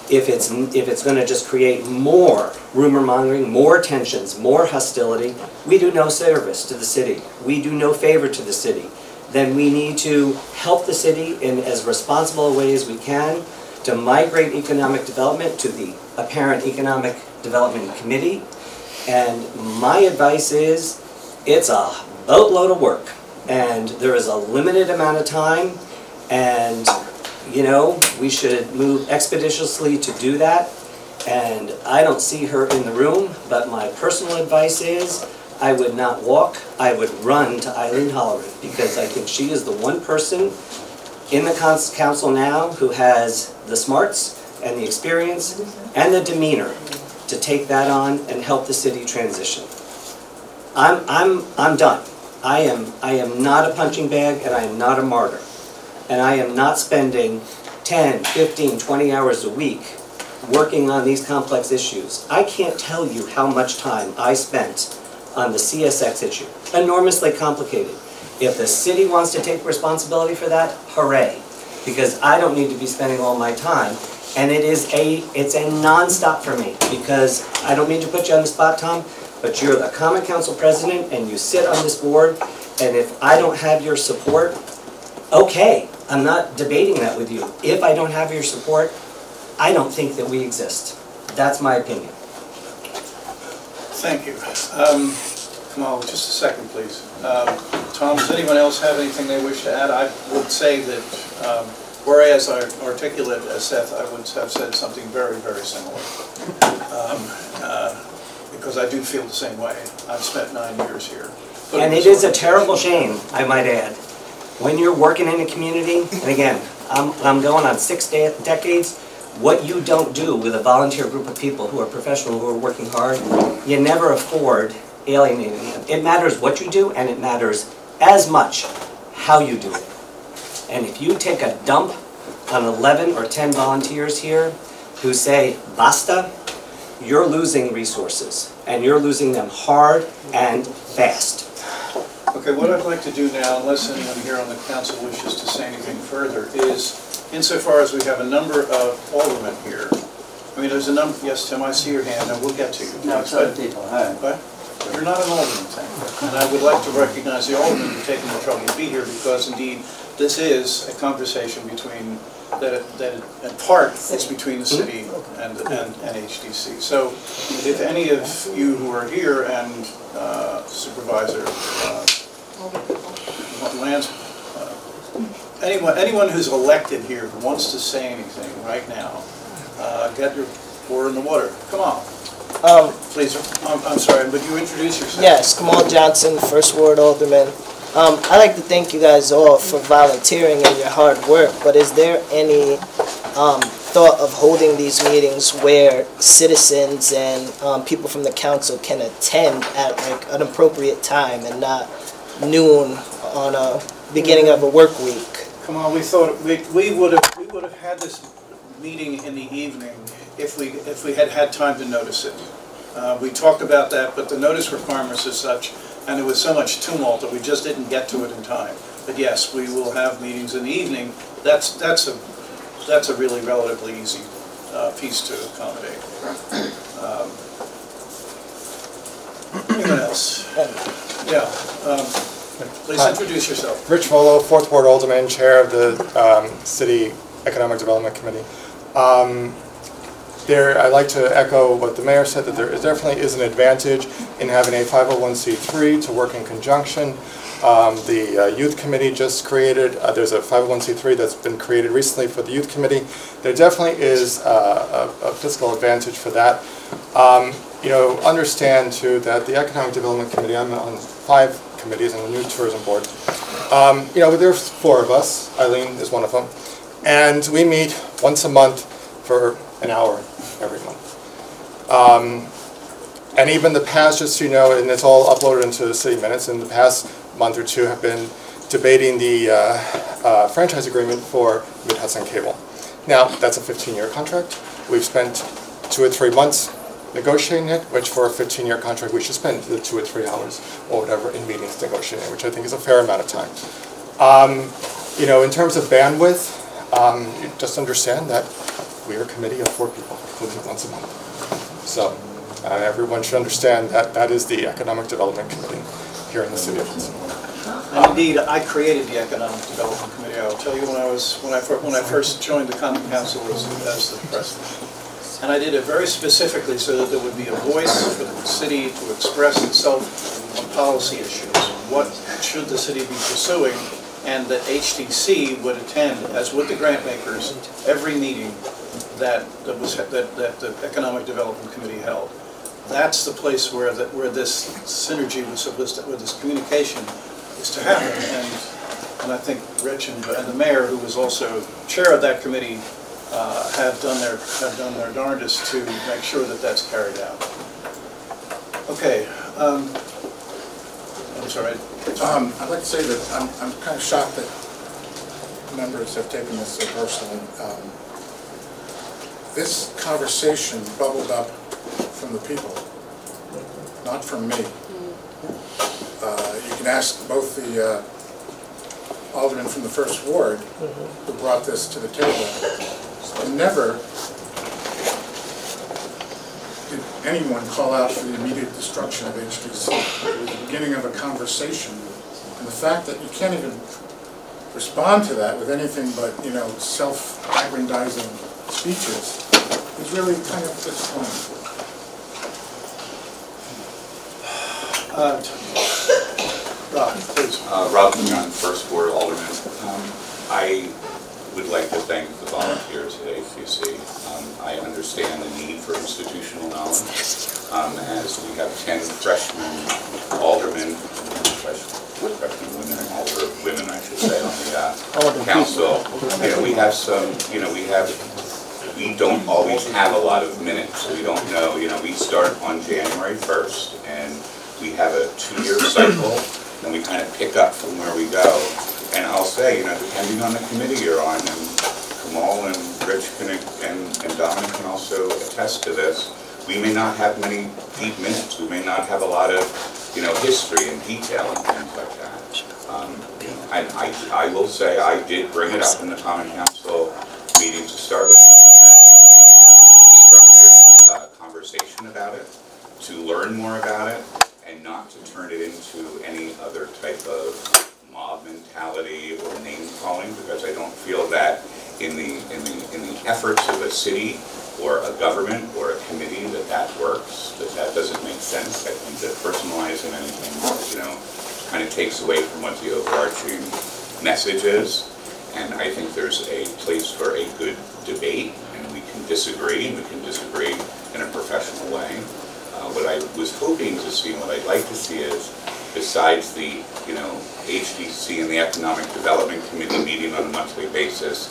if it's going to just create more rumor mongering, more tensions, more hostility. We do no service to the city. We do no favor to the city. Then we need to help the city in as responsible a way as we can to migrate economic development to the apparent Economic Development Committee. And my advice is, it's a boatload of work, and there is a limited amount of time, and you know, we should move expeditiously to do that. And I don't see her in the room, but my personal advice is, I would not walk, I would run to Eileen Holleran, because I think she is the one person in the council now who has the smarts and the experience and the demeanor to take that on and help the city transition. I'm done. I am not a punching bag, and I am not a martyr. And I am not spending 10, 15, 20 hours a week working on these complex issues. I can't tell you how much time I spent on the CSX issue. Enormously complicated. If the city wants to take responsibility for that, hooray. Because I don't need to be spending all my time. And it's a non-stop for me, because I don't mean to put you on the spot, Tom, but you're the Common Council president and you sit on this board, and if I don't have your support, okay, I'm not debating that with you. If I don't have your support, I don't think that we exist. That's my opinion. Thank you. Kamal, just a second, please. Tom, does anyone else have anything they wish to add? I would say that, whereas I articulate as Seth, I would have said something very, very similar. because I do feel the same way. I've spent 9 years here. And it is a terrible shame, I might add, when you're working in a community, and again, I'm going on 6 decades, what you don't do with a volunteer group of people who are professional, who are working hard, you never afford alienating them. It matters what you do, and it matters as much how you do it. And if you take a dump on 11 or 10 volunteers here who say, basta, you're losing resources, and you're losing them hard and fast. Okay, what I'd like to do now, unless anyone here on the council wishes to say anything further, is insofar as we have a number of aldermen here, I mean, there's a number, yes, Tim, I see your hand, and we'll get to you. No, some people have. But you're not an alderman, Tim. And I would like to recognize the aldermen who've taken the trouble to be here, because indeed, this is a conversation between, that in part, it's between the city and HDC. So if any of you who are here and Supervisor Lance, anyone who's elected here who wants to say anything right now, get your oar in the water. Come on. Please, I'm sorry, but you introduce yourself. Yes, Kamal Johnson, First Ward Alderman. I'd like to thank you guys all for volunteering and your hard work, but is there any thought of holding these meetings where citizens and people from the council can attend at like an appropriate time and not noon on a beginning of a work week? Come on, we thought we would have had this meeting in the evening if we had had time to notice it. We talked about that, but the notice requirements is such, and there was so much tumult that we just didn't get to it in time. But yes, we will have meetings in the evening. That's a really relatively easy piece to accommodate. Anyone else? Yeah. Please introduce yourself. Rich Volo, 4th Ward Alderman, Chair of the City Economic Development Committee. I'd like to echo what the Mayor said, that there definitely is an advantage in having a 501c3 to work in conjunction. The Youth Committee just created, there's a 501c3 that's been created recently for the Youth Committee. There definitely is a fiscal advantage for that. You know, understand too that the Economic Development Committee, I'm on 5 committees and a new tourism board. You know, there's 4 of us, Eileen is one of them, and we meet once a month for an hour every month. And even the past, just so you know, and it's all uploaded into the city minutes, in the past month or 2 have been debating the franchise agreement for Mid-Hudson Cable. Now, that's a 15-year contract. We've spent 2 or 3 months negotiating it, which for a 15-year contract we should spend the 2 or 3 hours or whatever in meetings negotiating, which I think is a fair amount of time. You know, in terms of bandwidth, you just understand that we are a committee of 4 people, including once a month. So everyone should understand that that is the Economic Development Committee here in the City of Hudson. And indeed, I created the Economic Development Committee. I will tell you, when I first joined the Common Council as the president. And I did it very specifically so that there would be a voice for the city to express itself on policy issues. What should the city be pursuing? And that HDC would attend, as would the grant makers, every meeting that the Economic Development Committee held. That's the place where this synergy was supposed to, where this communication is to happen. And I think Rich and the mayor, who was also chair of that committee, have done their darndest to make sure that that's carried out. Okay. I'm sorry. I'd like to say that I'm kind of shocked that members have taken this so personally. This conversation bubbled up from the people, not from me. You can ask both the aldermen from the First Ward who brought this to the table. And never did anyone call out for the immediate destruction of HDC. It was the beginning of a conversation. And the fact that you can't even respond to that with anything but, you know, self-aggrandizing speeches is really kind of disappointing. Rob, please. Rob John, First Ward Alderman. I would like to thank the volunteers at ACC. I understand the need for institutional knowledge. as we have 10 freshmen aldermen, freshmen women and older women, I should say, on the council. We have some, we don't always have a lot of minutes. We don't know, we start on January 1st, and we have a 2-year cycle, and we kind of pick up from where we go. And I'll say, depending on the committee you're on, and Kamal and Rich and Dominic can also attest to this, we may not have many deep minutes. We may not have a lot of, history and detail and things like that. And I will say I did bring it up in the Common Council meeting to start with. Conversation about it, to learn more about it, and not to turn it into any other type of mob mentality or name calling, because I don't feel that in the efforts of a city or a government or a committee that works, that doesn't make sense. I think that personalizing anything, kind of takes away from what the overarching message is. And I think there's a place for a good debate, and we can disagree, and we can disagree in a professional way. What I was hoping to see, and what I'd like to see is, besides the, HDC and the Economic Development Committee meeting on a monthly basis,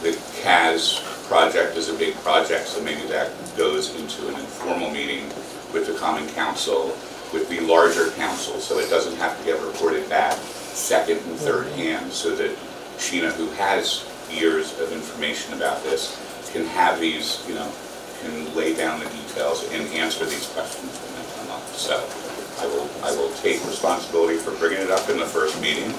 the CAS project is a big project, so maybe that goes into an informal meeting with the Common Council, with the larger council, so it doesn't have to get reported back second and third hand, so that Sheena, who has years of information about this, can have these, can lay down the details and answer these questions when they come up. So I will take responsibility for bringing it up in the first meeting,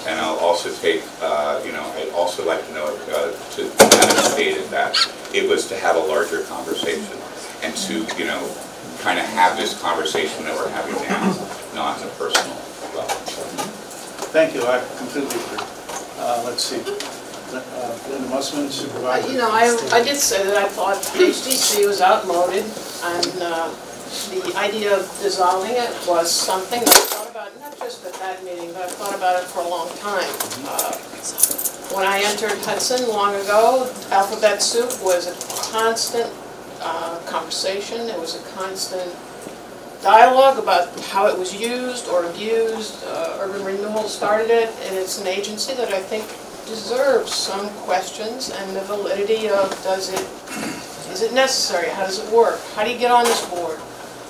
and I'll also take, I'd also like to know, to kind of stated that it was to have a larger conversation, and to, kind of have this conversation that we're having now, not on a personal level. Thank you, I completely agree. Let's see. Linda Musman, Supervisor. I did say that I thought HDC was outmoded, and the idea of dissolving it was something that I thought about, not just at that meeting, but I thought about it for a long time. When I entered Hudson long ago, alphabet soup was a constant conversation. It was a constant dialogue about how it was used or abused. Urban Renewal started it, and it's an agency that I think deserves some questions, and the validity of is it necessary? How does it work? How do you get on this board?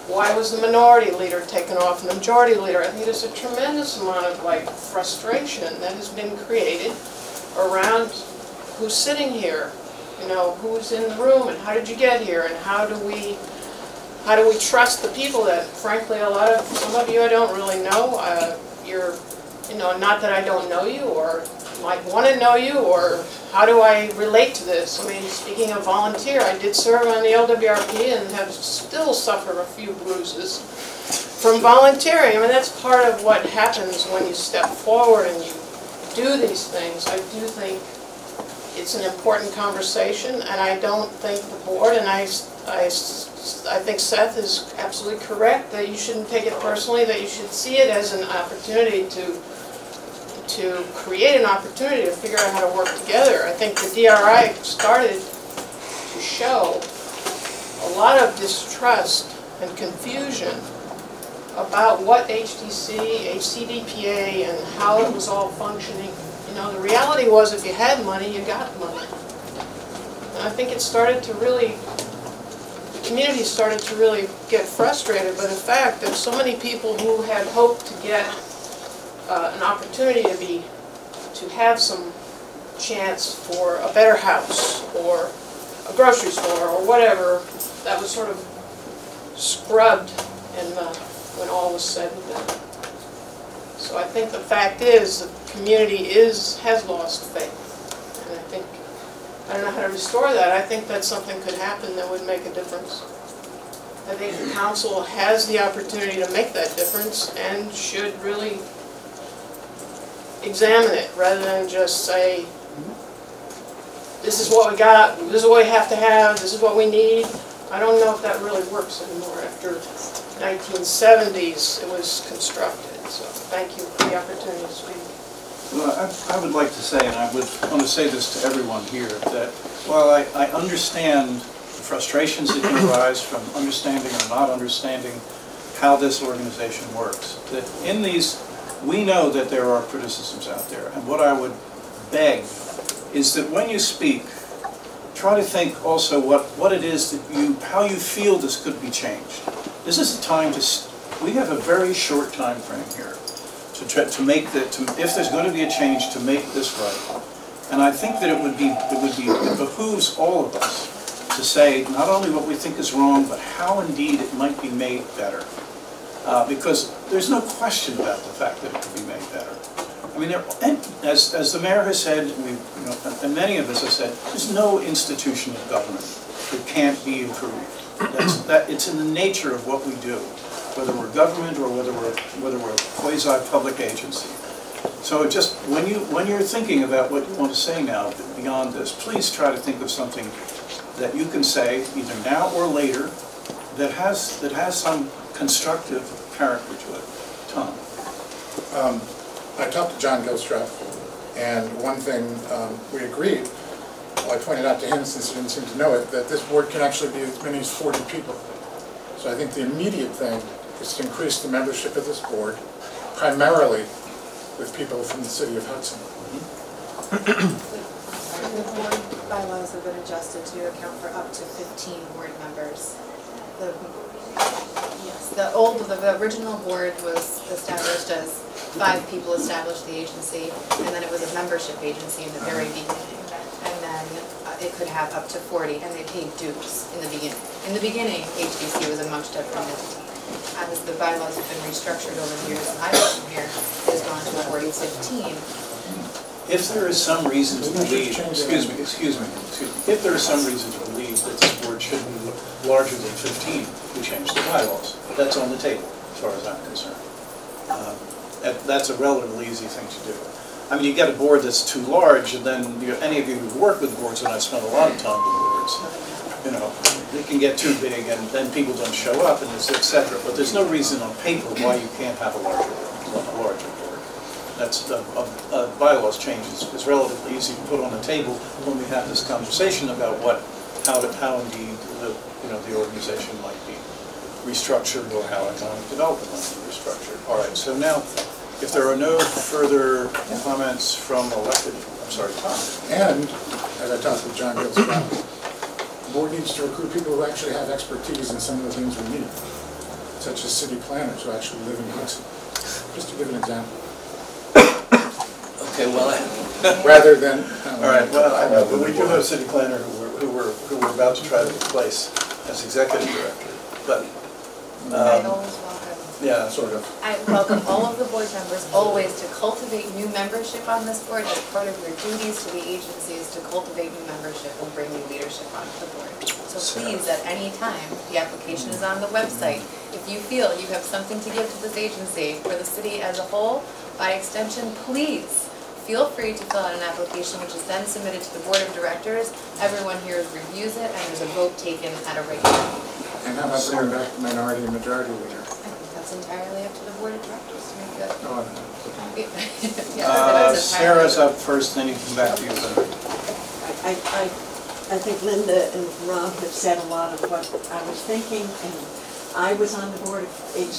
Why was the minority leader taken off and the majority leader? I think there's a tremendous amount of frustration that has been created around who's sitting here, who's in the room, and how did you get here, and how do we trust the people that, frankly, some of you I don't really know. Not that I don't know you or might want to know you, or how do I relate to this? I mean, speaking of volunteer, I did serve on the LWRP and have still suffered a few bruises from volunteering. I mean, that's part of what happens when you step forward and you do these things. I do think it's an important conversation, and I don't think the board, and I think Seth is absolutely correct, that you shouldn't take it personally, that you should see it as an opportunity to create an opportunity to figure out how to work together. I think the DRI started to show a lot of distrust and confusion about what HDC, HCDPA, and how it was all functioning. The reality was, if you had money, you got money. And I think it started to really, the community started to really get frustrated by the fact that so many people who had hoped to get an opportunity to have some chance for a better house or a grocery store or whatever, that was sort of scrubbed when all was said and done. So I think the fact is the community has lost faith, and I don't know how to restore that. I think that something could happen that would make a difference. I think the council has the opportunity to make that difference and should really examine it rather than just say, this is what we got, this is what we have to have, this is what we need. I don't know if that really works anymore. After 1970s, it was constructed. So thank you for the opportunity to speak. Well, I would like to say, and I would want to say this to everyone here, that while I understand the frustrations that can arise from understanding or not understanding how this organization works. That in these, we know that there are criticisms out there, and what I would beg is that when you speak, try to think also what it is that how you feel this could be changed. This is a time we have a very short time frame here to make if there's going to be a change, to make this right. And I think that it behooves all of us to say not only what we think is wrong, but how indeed it might be made better. Because there's no question about the fact that it could be made better. I mean, as the mayor has said, and many of us have said, there's no institution of government that can't be improved. It's in the nature of what we do, whether we're government or whether we're a quasi-public agency. So just when you're thinking about what you want to say now beyond this, please try to think of something that you can say either now or later that has some constructive character to it. Tom. I talked to John Gilstrap, and one thing we agreed, well, I pointed out to him, since he didn't seem to know it, that this board can actually be as many as 40 people. So I think the immediate thing is to increase the membership of this board, primarily with people from the City of Hudson. The board bylaws have been adjusted to account for up to 15 board members. The original board was established as 5 people established the agency, and then it was a membership agency in the very beginning. And then it could have up to 40, and they paid dues in the beginning. In the beginning, HDC was a much different entity. As the bylaws have been restructured over the years that I've been here, it has gone to 40-15. If there is some reason to believe, excuse me, if there is some reason to believe that this board should be larger than 15, we change the bylaws. That's on the table, as far as I'm concerned. That's a relatively easy thing to do. I mean, you get a board that's too large, and then any of you who work with boards, and I've spent a lot of time with boards, it can get too big, and then people don't show up, and etc. But there's no reason on paper why you can't have a larger board. That's bylaws change is relatively easy to put on the table when we have this conversation about how indeed the organization might be restructured, or how economic development might be restructured. All right. So now, if there are no further comments from elected, I'm sorry, Tom. And as I talked with John Gilstrap, the board needs to recruit people who actually have expertise in some of the things we need, such as city planners who actually live in Hudson. Just to give an example. Okay, well, rather than. All right. Well, I know, but we do have a city planner who we're about to try to replace as executive director. But I always welcome. Yeah, sort of. I welcome all of the board members always to cultivate new membership on this board as part of your duties to the agencies, to cultivate new membership and bring new leadership onto the board. So please, at any time, the application is on the website. If you feel you have something to give to this agency or the city as a whole, by extension, please feel free to fill out an application, which is then submitted to the board of directors. Everyone here reviews it, and there's a vote taken at a regular meeting. And how about bringing back the minority and majority leader? That's entirely up to the board of directors to make that. Oh, Sarah's up first, then you come back to you. I think Linda and Rob have said a lot of what I was thinking, and I was on the board of,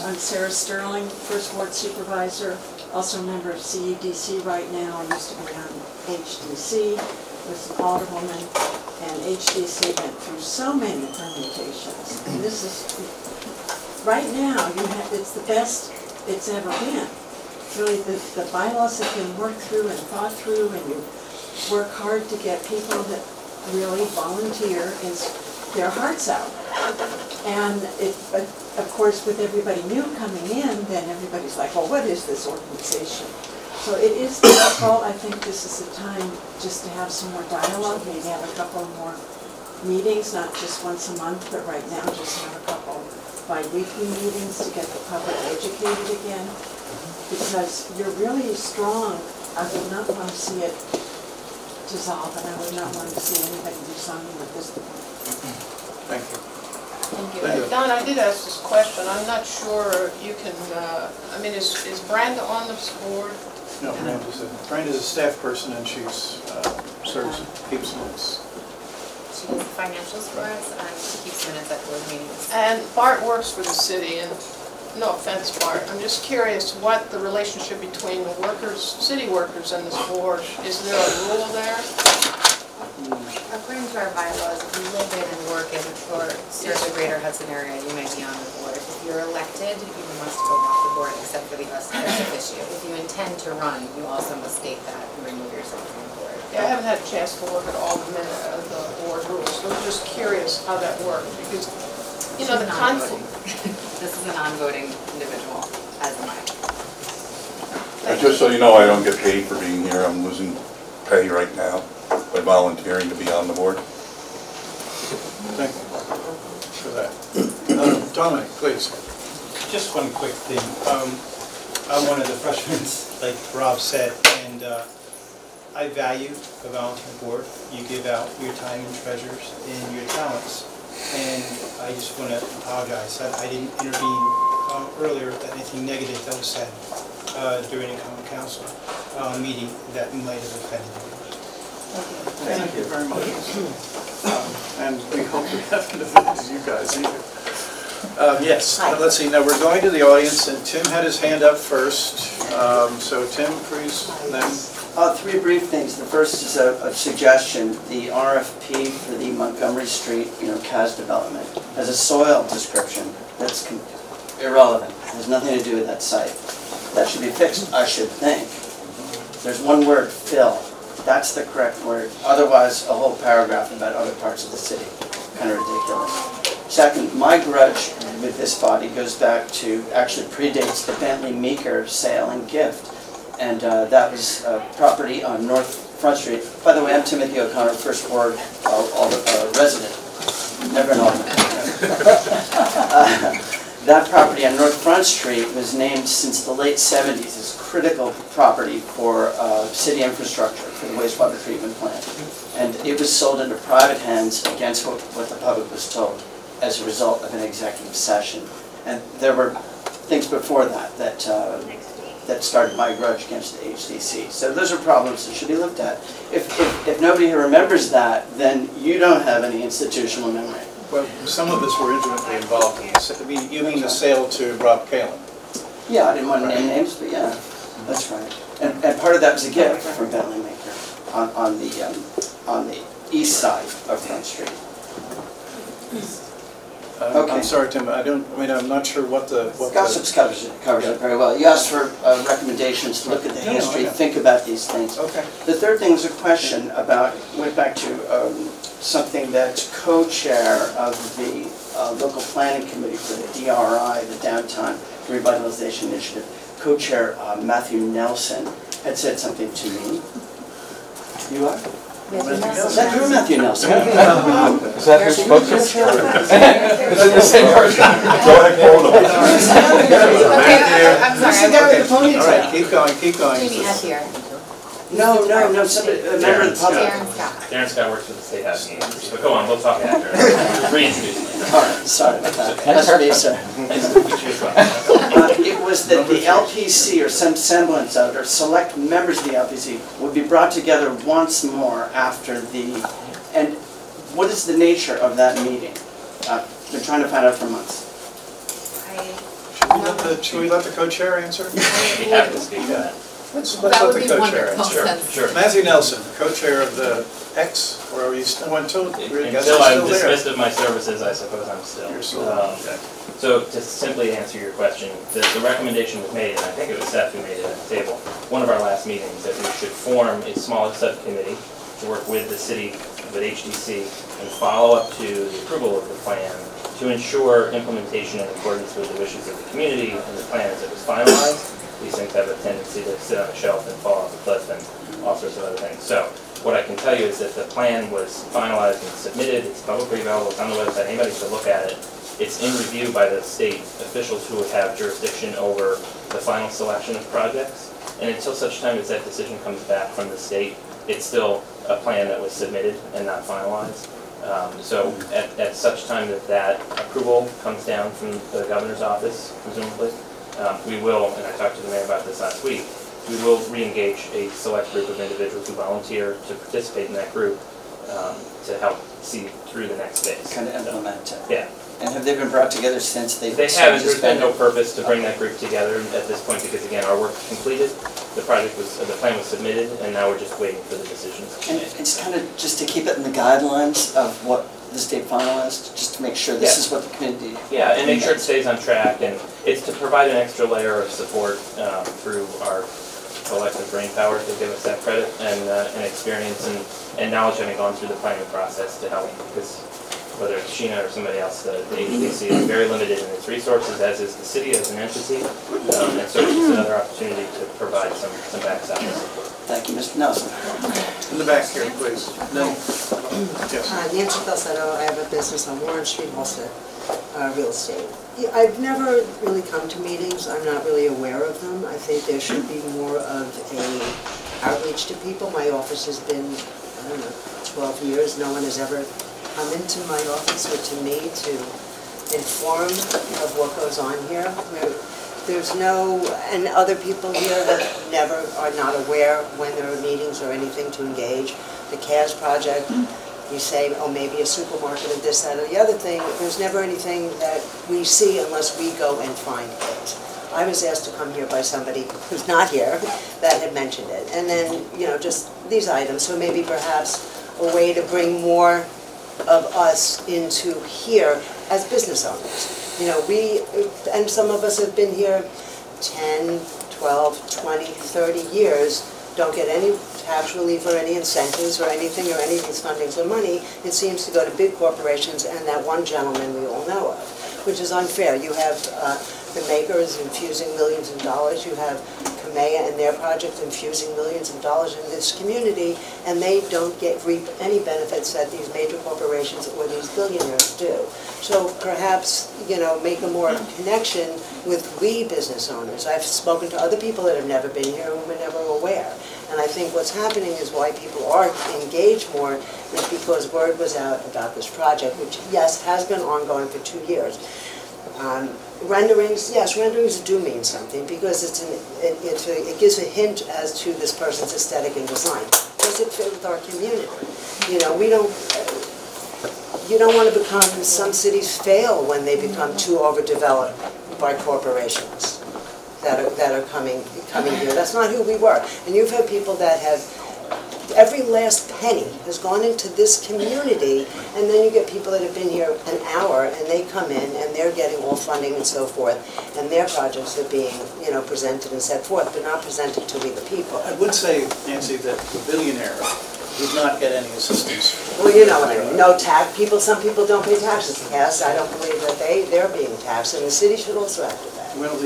I'm Sarah Sterling, first ward supervisor, also a member of CEDC right now. I used to be on HDC, was an alderwoman, and HDC went through so many permutations. And this is, right now, it's the best it's ever been. Really, the bylaws have been worked through and thought through, and you work hard to get people that really volunteer their hearts out. And of course, with everybody new coming in, then everybody's like, well, what is this organization? So it is difficult. I think this is the time just to have some more dialogue, maybe have a couple more meetings, not just once a month, but right now just have a couple bi-weekly meetings to get the public educated again. Because you're really strong. I would not want to see it dissolve, and I would not want to see anybody do something with this. Thank you. Thank you. Don, I did ask this question. I'm not sure you can, I mean, is Brenda on this board? No, Branda's a staff person, and she's serves keeps notes. She does the financials for us and keeps minutes at board meetings. And Bart works for the city, and no offense, Bart, I'm just curious what the relationship between the workers, city workers and this board, is there a rule there? According to our bylaws, if you live in and work in or serve the greater Hudson area, you may be on the board. If you're elected, you must go off the board except for the ex officio. If you intend to run, you also must state that and remove yourself from the board. Yeah, I haven't had a chance to look at all the board rules, so I'm just curious how that works, because, you know, the conflict. This is a non-voting individual, as am I. Just so you know, I don't get paid for being here. I'm losing pay right now by volunteering to be on the board. Thank you for that. Dominic, please. Just one quick thing. I'm one of the freshmen, like Rob said, and I value the volunteer board. You give out your time and treasures and your talents. And I just want to apologize that I didn't intervene earlier with anything negative that was said during a common council meeting that might have offended you. Thank you very much. And we hope we haven't offended you guys either. Yes, let's see, now we're going to the audience, and Tim had his hand up first. So Tim, please, then. Three brief things. The first is a suggestion. The RFP for the Montgomery Street, CAS development has a soil description that's irrelevant. It has nothing to do with that site. That should be fixed, I should think. There's one word, fill. That's the correct word. Otherwise, a whole paragraph about other parts of the city. Kind of ridiculous. Second, my grudge with this body goes back to, actually predates the Bentley Meeker sale and gift. And that was property on North Front Street. By the way, I'm Timothy O'Connor, First Ward resident. Never an alderman. That property on North Front Street was named since the late 70s as critical property for city infrastructure for the wastewater treatment plant. And it was sold into private hands against what the public was told as a result of an executive session. And there were things before that that started my grudge against the HDC. So those are problems that should be looked at. If nobody here remembers that, then you don't have any institutional memory. Well, some of us were intimately involved in this. You mean the sale to Rob Kalin? Yeah, I didn't want to name names, but yeah, that's right. And part of that was a gift from Bentley Maker on the east side of Front Street. Okay. I'm sorry, Tim. I'm not sure what the... Gossips covers it very well. You asked for recommendations to look at the history, think about these things. Okay. The third thing was a question about, went back to something that's co-chair of the local planning committee for the DRI, the Downtown Revitalization Initiative. Co-chair Matthew Nelson had said something to me. You are? Is that you, Matthew Nelson? Is that who spoke to us? Is it the same person? Go ahead, hold on. I'm sorry. All right, keep going. Jamie Hettier. No, somebody, a member of the public. Darren Scott works for the State House meeting, but go on, we'll talk after. Reintroduce me. All right, sorry about that. That's me, sir. It was that the LPC, or some semblance of it, or select members of the LPC, would be brought together once more after the, and what is the nature of that meeting? Been trying to find out for months. Should we let the co-chair answer? We have to speak to that. Let's let the co-chair answer. Sure. Matthew Nelson, co-chair of the X, or are you still until I'm dismissed of my services, I suppose I'm still. You're still okay. So to simply answer your question, the recommendation was made, and I think it was Seth who made it at the table, one of our last meetings, that we should form a small subcommittee to work with the city, with HDC, and follow up to the approval of the plan to ensure implementation in accordance with the wishes of the community and the plan as it was finalized. These things have a tendency to sit on a shelf and fall off a cliff and all sorts of other things. So what I can tell you is that the plan was finalized and submitted. It's publicly available. It's on the website. Anybody can look at it. It's in review by the state officials who would have jurisdiction over the final selection of projects. And until such time as that decision comes back from the state, it's still a plan that was submitted and not finalized. So at such time that approval comes down from the governor's office, presumably, we will, and I talked to the mayor about this last week, we will re-engage a select group of individuals who volunteer to participate in that group to help see through the next phase. Kind of implement it. Yeah. And have they been brought together since They haven't. There's been no purpose to bring that group together at this point because, again, our work is completed, the plan was submitted, and now we're just waiting for the decisions. And it's kind of just to keep it in the guidelines of what the state finalized, just to make sure this is what the community... Yeah, and make sure it stays on track, and it's to provide an extra layer of support through our collective brain power to give us that credit and experience and knowledge having gone through the planning process to help, because whether it's Sheena or somebody else, the HDC is very limited in its resources, as is the city as an entity, and so it's just another opportunity to provide some backside. Thank you, Mr. Nelson. In the back here, please. No. Yes. Nancy Falsetto, I have a business on Warren Street, Halstead, real estate. I've never really come to meetings, I'm not really aware of them. I think there should be more of a outreach to people. My office has been, I don't know, 12 years, no one has ever come into my office or to me to inform of what goes on here. There's no, and other people here are not aware when there are meetings or anything to engage. The CAS project, you say, oh, maybe a supermarket or this, that, or the other thing. There's never anything that we see unless we go and find it. I was asked to come here by somebody who's not here that had mentioned it. And then, just these items. So maybe perhaps a way to bring more of us into here as business owners. And some of us have been here 10, 12, 20, 30 years, don't get any tax relief or any incentives or anything anything's fundings or money. It seems to go to big corporations and that one gentleman we all know of, which is unfair. You have the makers infusing millions of dollars. You have Kamea and their project infusing millions of dollars in this community, and they don't reap any benefits that these major corporations or these billionaires do. So perhaps, make a more connection with we business owners. I've spoken to other people that have never been here and were never aware. And I think what's happening is why people are engaged more is because word was out about this project, which, yes, has been ongoing for 2 years. Renderings, yes, renderings do mean something because it gives a hint as to this person's aesthetic and design. Does it fit with our community? You don't want to become, some cities fail when they become too overdeveloped by corporations that are coming here. That's not who we were. And you've had people that have, every last penny has gone into this community, and then you get people that have been here an hour, and they come in, and they're getting all funding and so forth, and their projects are being, presented and set forth, but not presented to we the people. I would say, Nancy, that the billionaire did not get any assistance. Well, you know what I mean. No tax. Some people don't pay taxes. Yes, I don't believe that they're being taxed, and the city should also act to that. Well,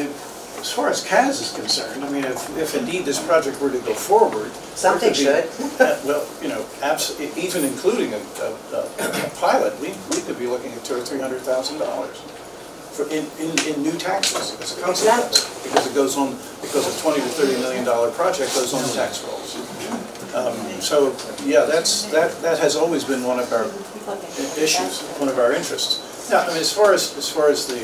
as far as CAS is concerned, I mean, if indeed this project were to go forward, something should. Well, even including a pilot, we could be looking at $200,000 or $300,000 in new taxes as a consequence, because it goes on, because a $20 to $30 million project goes on the tax rolls. So yeah, that has always been one of our issues, one of our interests. Now, I mean, as far as the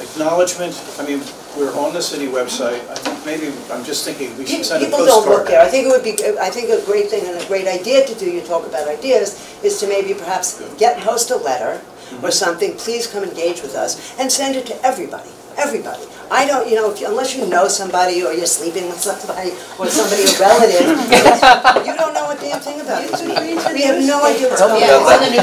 acknowledgement, I mean, we're on the city website. I think maybe, I'm just thinking we should send a postcard. People don't look there. I think it would be, I think a great thing and a great idea to do, you talk about ideas, is to maybe perhaps post a letter or something, please come engage with us, and send it to everybody. Everybody. I don't, unless you know somebody or you're sleeping with somebody or somebody, a relative, you don't know a damn thing about it. We have no idea what's going on. You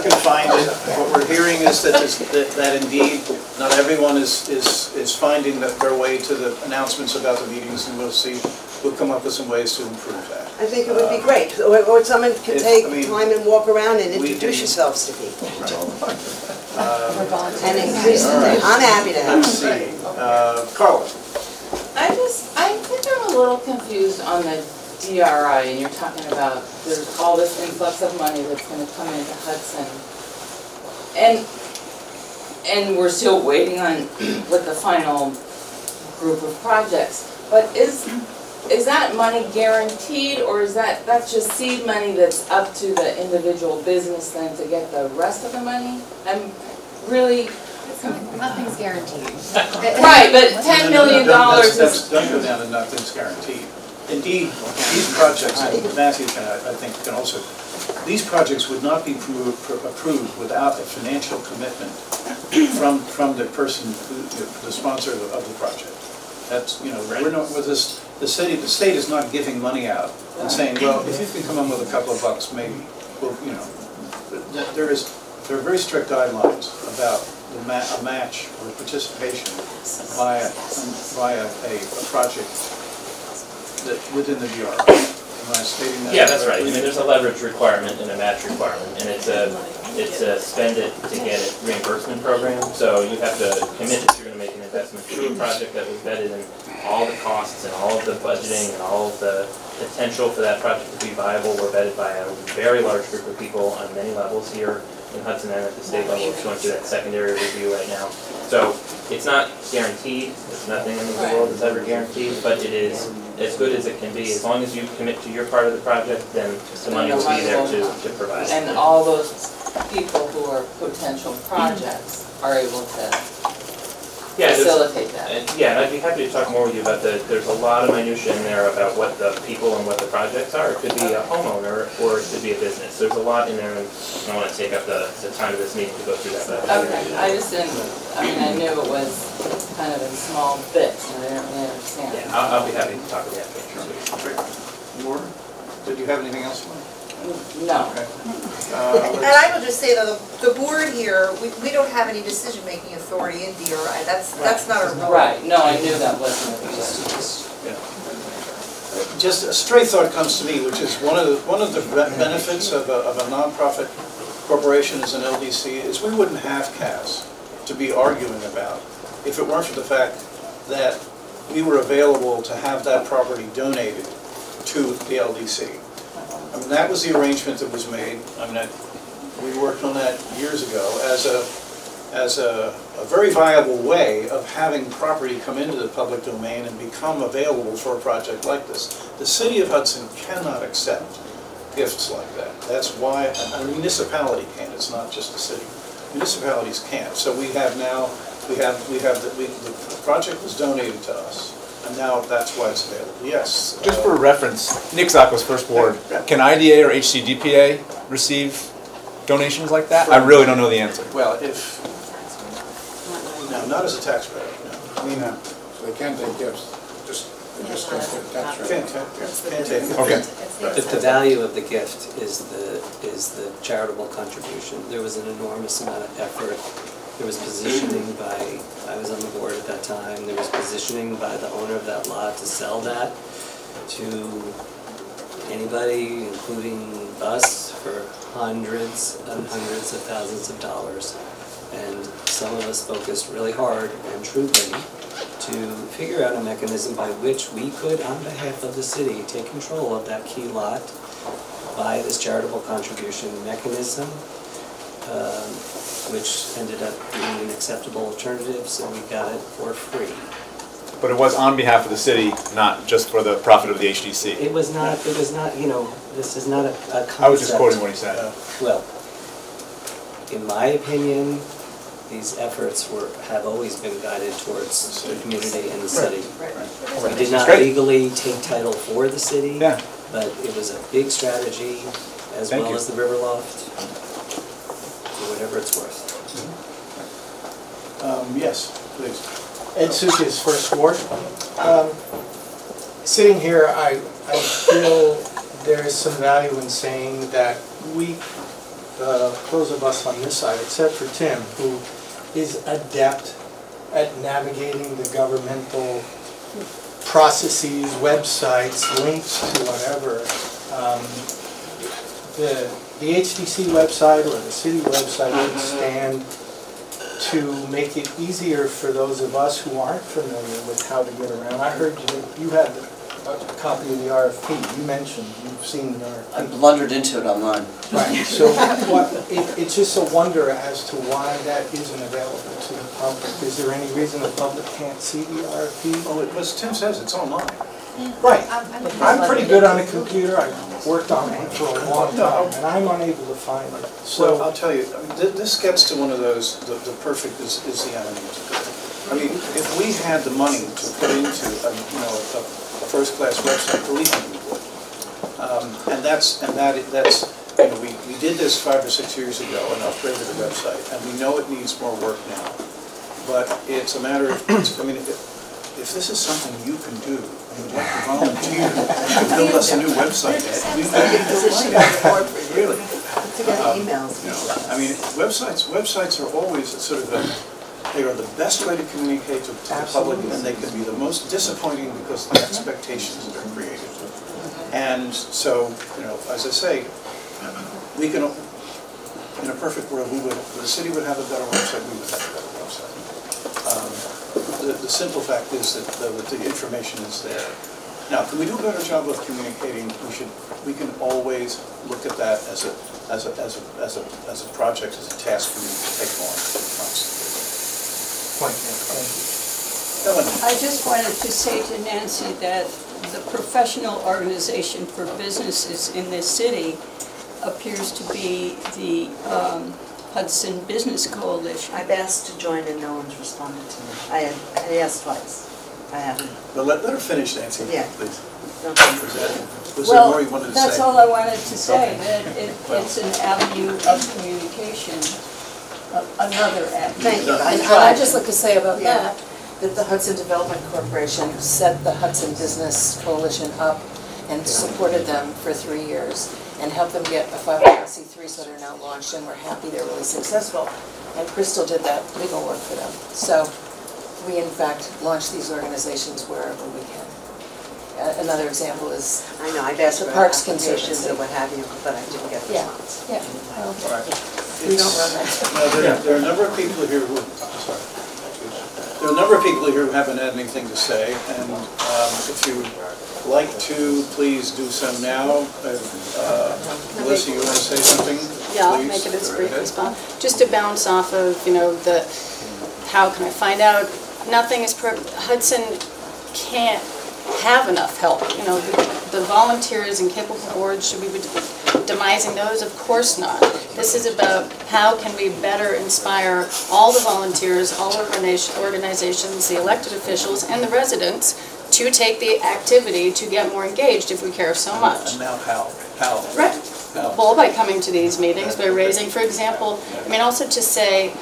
can find it. What we're hearing is that indeed not everyone is finding their way to the announcements about the meetings, and we'll come up with some ways to improve that. I think it would be great. Or someone could take time and walk around and introduce yourselves to people. And increase it. I'm happy to have it. Carla. I think I'm a little confused on the DRI, and you're talking about there's all this influx of money that's going to come into Hudson. And we're still waiting on with the final group of projects. But is that money guaranteed, or is that's just seed money that's up to the individual business then to get the rest of the money? I'm really... Nothing's guaranteed. Right, but $10 million is... Don't go down to nothing's guaranteed. Indeed, these projects, and Matthew can, I think, can also, these projects would not be approved without a financial commitment from the person, the sponsor of the project. That's, you know, we're not with this. The state is not giving money out and saying, well, if you can come in with a couple of bucks, maybe. Well, you know, there are very strict guidelines about a match or participation via a project that within the DR. Am I stating that? Yeah, that's right. I mean, there's a leverage requirement and a match requirement, and it's a spend it to get it reimbursement program. So you have to commit that you're going to make an investment through a project that was vetted in all the costs and all of the budgeting and all of the potential for that project to be viable were vetted by a very large group of people on many levels here in Hudson and at the state level. It's going through that secondary review right now. So it's not guaranteed. There's nothing in the world that's ever guaranteed, but it is as good as it can be. As long as you commit to your part of the project, then the money will be there to provide. And all those people who are potential projects are able to facilitate that. Yeah, and I'd be happy to talk more with you about there's a lot of minutia in there about what the people and what the projects are. It could be a homeowner or it could be a business. There's a lot in there, and I don't want to take up the time of this meeting to go through that. Okay, I just didn't, I mean, I knew it was kind of in small bits, and I didn't really understand. Yeah, I'll be happy to talk with you after. More? Did you have anything else, Mike? No. Okay. And I will just say that the board here, we don't have any decision-making authority in DRI. That's not our role. Right, no, I knew that wasn't. Yeah. Just a stray thought comes to me, which is one of the benefits of a nonprofit corporation as an LDC is we wouldn't have CAS to be arguing about if it weren't for the fact that we were available to have that property donated to the LDC. I mean, that was the arrangement that was made. I mean, we worked on that years ago as a very viable way of having property come into the public domain and become available for a project like this. The City of Hudson cannot accept gifts like that. That's why a municipality can. It's not just the city. Municipalities can't. So we have now, the project was donated to us. And now that's why it's available. Yes. Just for reference, Nick Zacco's first ward, can IDA or HCDPA receive donations like that? I really don't know the answer. Well, no, not as a taxpayer. No. I mean, so they can take gifts. They just can't get tax credit. Can't take. Okay. The value of the gift is the charitable contribution. There was an enormous amount of effort. There was positioning by, I was on the board at that time, there was positioning by the owner of that lot to sell that to anybody, including us, for hundreds and hundreds of thousands of dollars. And some of us focused really hard and truly to figure out a mechanism by which we could, on behalf of the city, take control of that key lot by this charitable contribution mechanism, which ended up being an acceptable alternative, so we got it for free. But it was on behalf of the city, not just for the profit of the HDC. It was not, you know, this is not a concept. I was just quoting what he said. Well, in my opinion, these efforts have always been guided towards the community and the city. We did not legally take title for the city, but it was a big strategy, as well as the Riverloft, for whatever it's worth. Yes, please. Ed Suki's first ward. Sitting here, I feel there is some value in saying that we, those of us on this side, except for Tim, who is adept at navigating the governmental processes, websites, links to whatever. The HDC website or the city website would stand to make it easier for those of us who aren't familiar with how to get around. I heard you had a copy of the RFP. You mentioned you've seen the RFP. I blundered into it online. Right. So it's just a wonder as to why that isn't available to the public. Is there any reason the public can't see the RFP? Well, as Tim says, it's online. Right. I'm pretty good on a computer. I've worked on one for a long time, and I'm unable to find it. So So, I'll tell you, I mean, this gets to one of those, the perfect is the enemy of the good. I mean, if we had the money to put into a first-class website, believe me, we would. And that's, you know, we did this 5 or 6 years ago and upgraded the website, and we know it needs more work now. But it's a matter of, I mean, if this is something you can do, and would like to volunteer to build us a new website, we would be delighted. Really. To get emails. You know, I mean, websites are always sort of they are the best way to communicate to the public, and they can be the most disappointing because of the expectations that are created. And so, you know, as I say, we can, in a perfect world, the city would have a better website, we would have a better website. The simple fact is that the information is there. Now, can we do a better job of communicating? We can always look at that as a project, as a task we need to take on. I just wanted to say to Nancy that the professional organization for businesses in this city appears to be the Hudson Business Coalition. I've asked to join and no one's responded to me. I asked twice. I haven't. But let her finish, Nancy, Yeah. please. Okay. Was there more you wanted to say? That's all I wanted to say, Okay. that it's an avenue of communication, another avenue. Thank you. And I'd just like to say about that the Hudson Development Corporation set the Hudson Business Coalition up and supported them for 3 years and helped them get a 501c3, so they're now launched, and we're happy they're really successful. And Crystal did that legal work for them. So we, in fact, launch these organizations wherever we can. Another example is I know, I've asked the for Parks applications Conservancy. and what have you, but I didn't get a response. Yeah. All right. We don't run that. No, there are a number of people here who, sorry. There are a number of people here who haven't had anything to say, and if you would like to, please do so now. Melissa, you want to say something? Yeah, I'll Please, make it as go brief ahead. as possible. Just to bounce off of, you know, how can I find out? Nothing is Hudson can't have enough help. You know, the volunteers and capable boards, should we be demising those? Of course not. This is about how can we better inspire all the volunteers, all organizations, the elected officials, and the residents to take the activity to get more engaged if we care so much. And now how? How? Right. Well, by coming to these meetings, by raising, for example, I mean, also to say,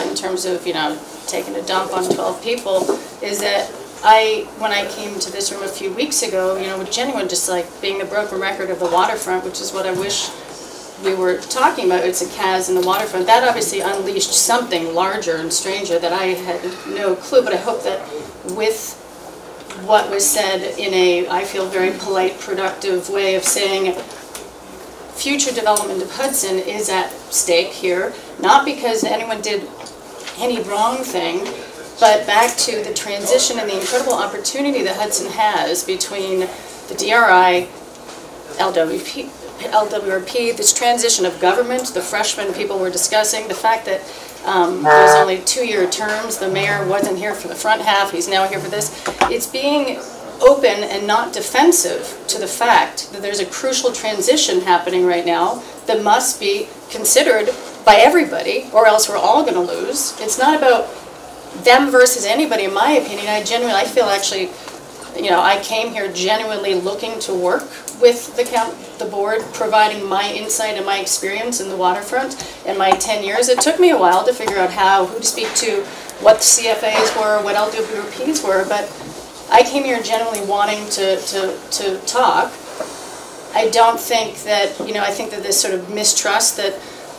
in terms of, you know, taking a dump on 12 people, is that when I came to this room a few weeks ago, you know, with genuine, just like being the broken record of the waterfront, which is what I wish we were talking about, it's a CAS in the waterfront, that obviously unleashed something larger and stranger that I had no clue, but I hope that with what was said in a, I feel, very polite, productive way of saying future development of Hudson is at stake here, not because anyone did any wrong thing, but back to the transition and the incredible opportunity that Hudson has between the DRI, LWRP, this transition of government, the freshman people were discussing, the fact that there's only 2-year terms, the mayor wasn't here for the front half, he's now here for this. It's being open and not defensive to the fact that there's a crucial transition happening right now that must be considered by everybody, or else we're all going to lose. It's not about them versus anybody, in my opinion. I feel actually, you know, I came here genuinely looking to work with the board, providing my insight and my experience in the waterfront in my 10 years. It took me a while to figure out who to speak to, what the CFAs were, what LWRPs were, but I came here genuinely wanting to talk. I don't think that, you know, I think that this sort of mistrust that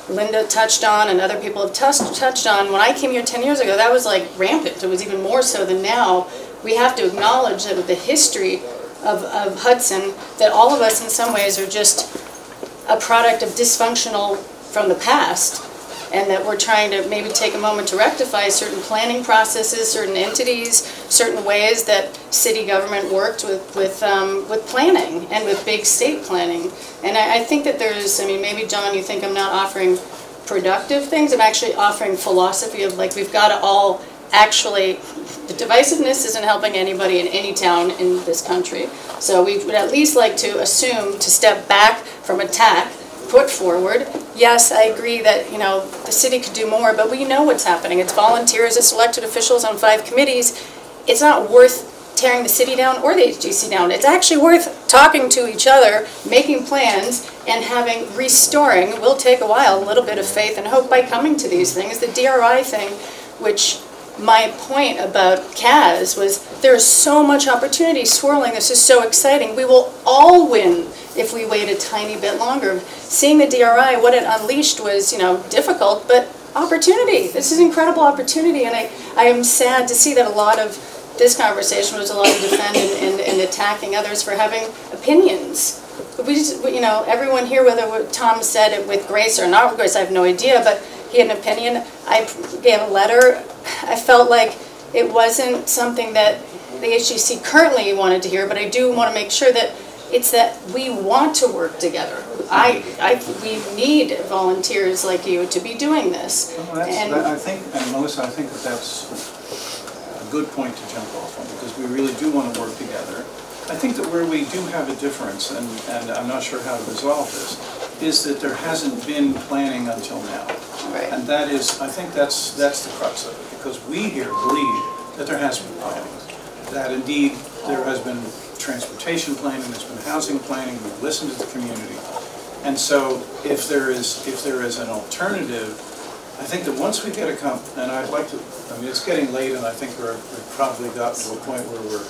Linda touched on and other people have touched on, when I came here 10 years ago, that was like rampant. It was even more so than now. We have to acknowledge that with the history of Hudson, that all of us in some ways are just a product of dysfunctional from the past, and that we're trying to maybe take a moment to rectify certain planning processes, certain entities, certain ways that city government worked with planning and with big state planning. And I think that there's, I mean, maybe John, you think I'm not offering productive things. I'm actually offering philosophy of like we've got to all actually, the divisiveness isn't helping anybody in any town in this country. So we would at least like to assume to step back from attack, put forward. Yes, I agree that, you know, the city could do more, but we know what's happening. It's volunteers, it's elected officials on 5 committees. It's not worth tearing the city down or the HDC down. It's actually worth talking to each other, making plans, and restoring. It will take a while, a little bit of faith and hope by coming to these things. The DRI thing, which my point about CAS was there's so much opportunity swirling. This is so exciting. We will all win if we wait a tiny bit longer. Seeing the DRI, what it unleashed was, you know, difficult, but opportunity. This is incredible opportunity, and I am sad to see that a lot of this conversation was a lot of defending and attacking others for having opinions. But we just, you know, everyone here, whether Tom said it with grace or not with grace, I have no idea, but he had an opinion. I gave a letter. I felt like it wasn't something that the HGC currently wanted to hear, but I do want to make sure that it's that we want to work together. We need volunteers like you to be doing this. Well, I think, and Melissa, I think that that's a good point to jump off on, because we really do want to work together. I think that where we do have a difference, and I'm not sure how to resolve this, is that there hasn't been planning until now. Right. And that is, I think that's the crux of it, because we here believe that there has been planning, that indeed there has been transportation planning, there's been housing planning, we've listened to the community. And so if there is an alternative, I think that once we get and I'd like to, I mean, it's getting late, and I think we've probably gotten to a point where we're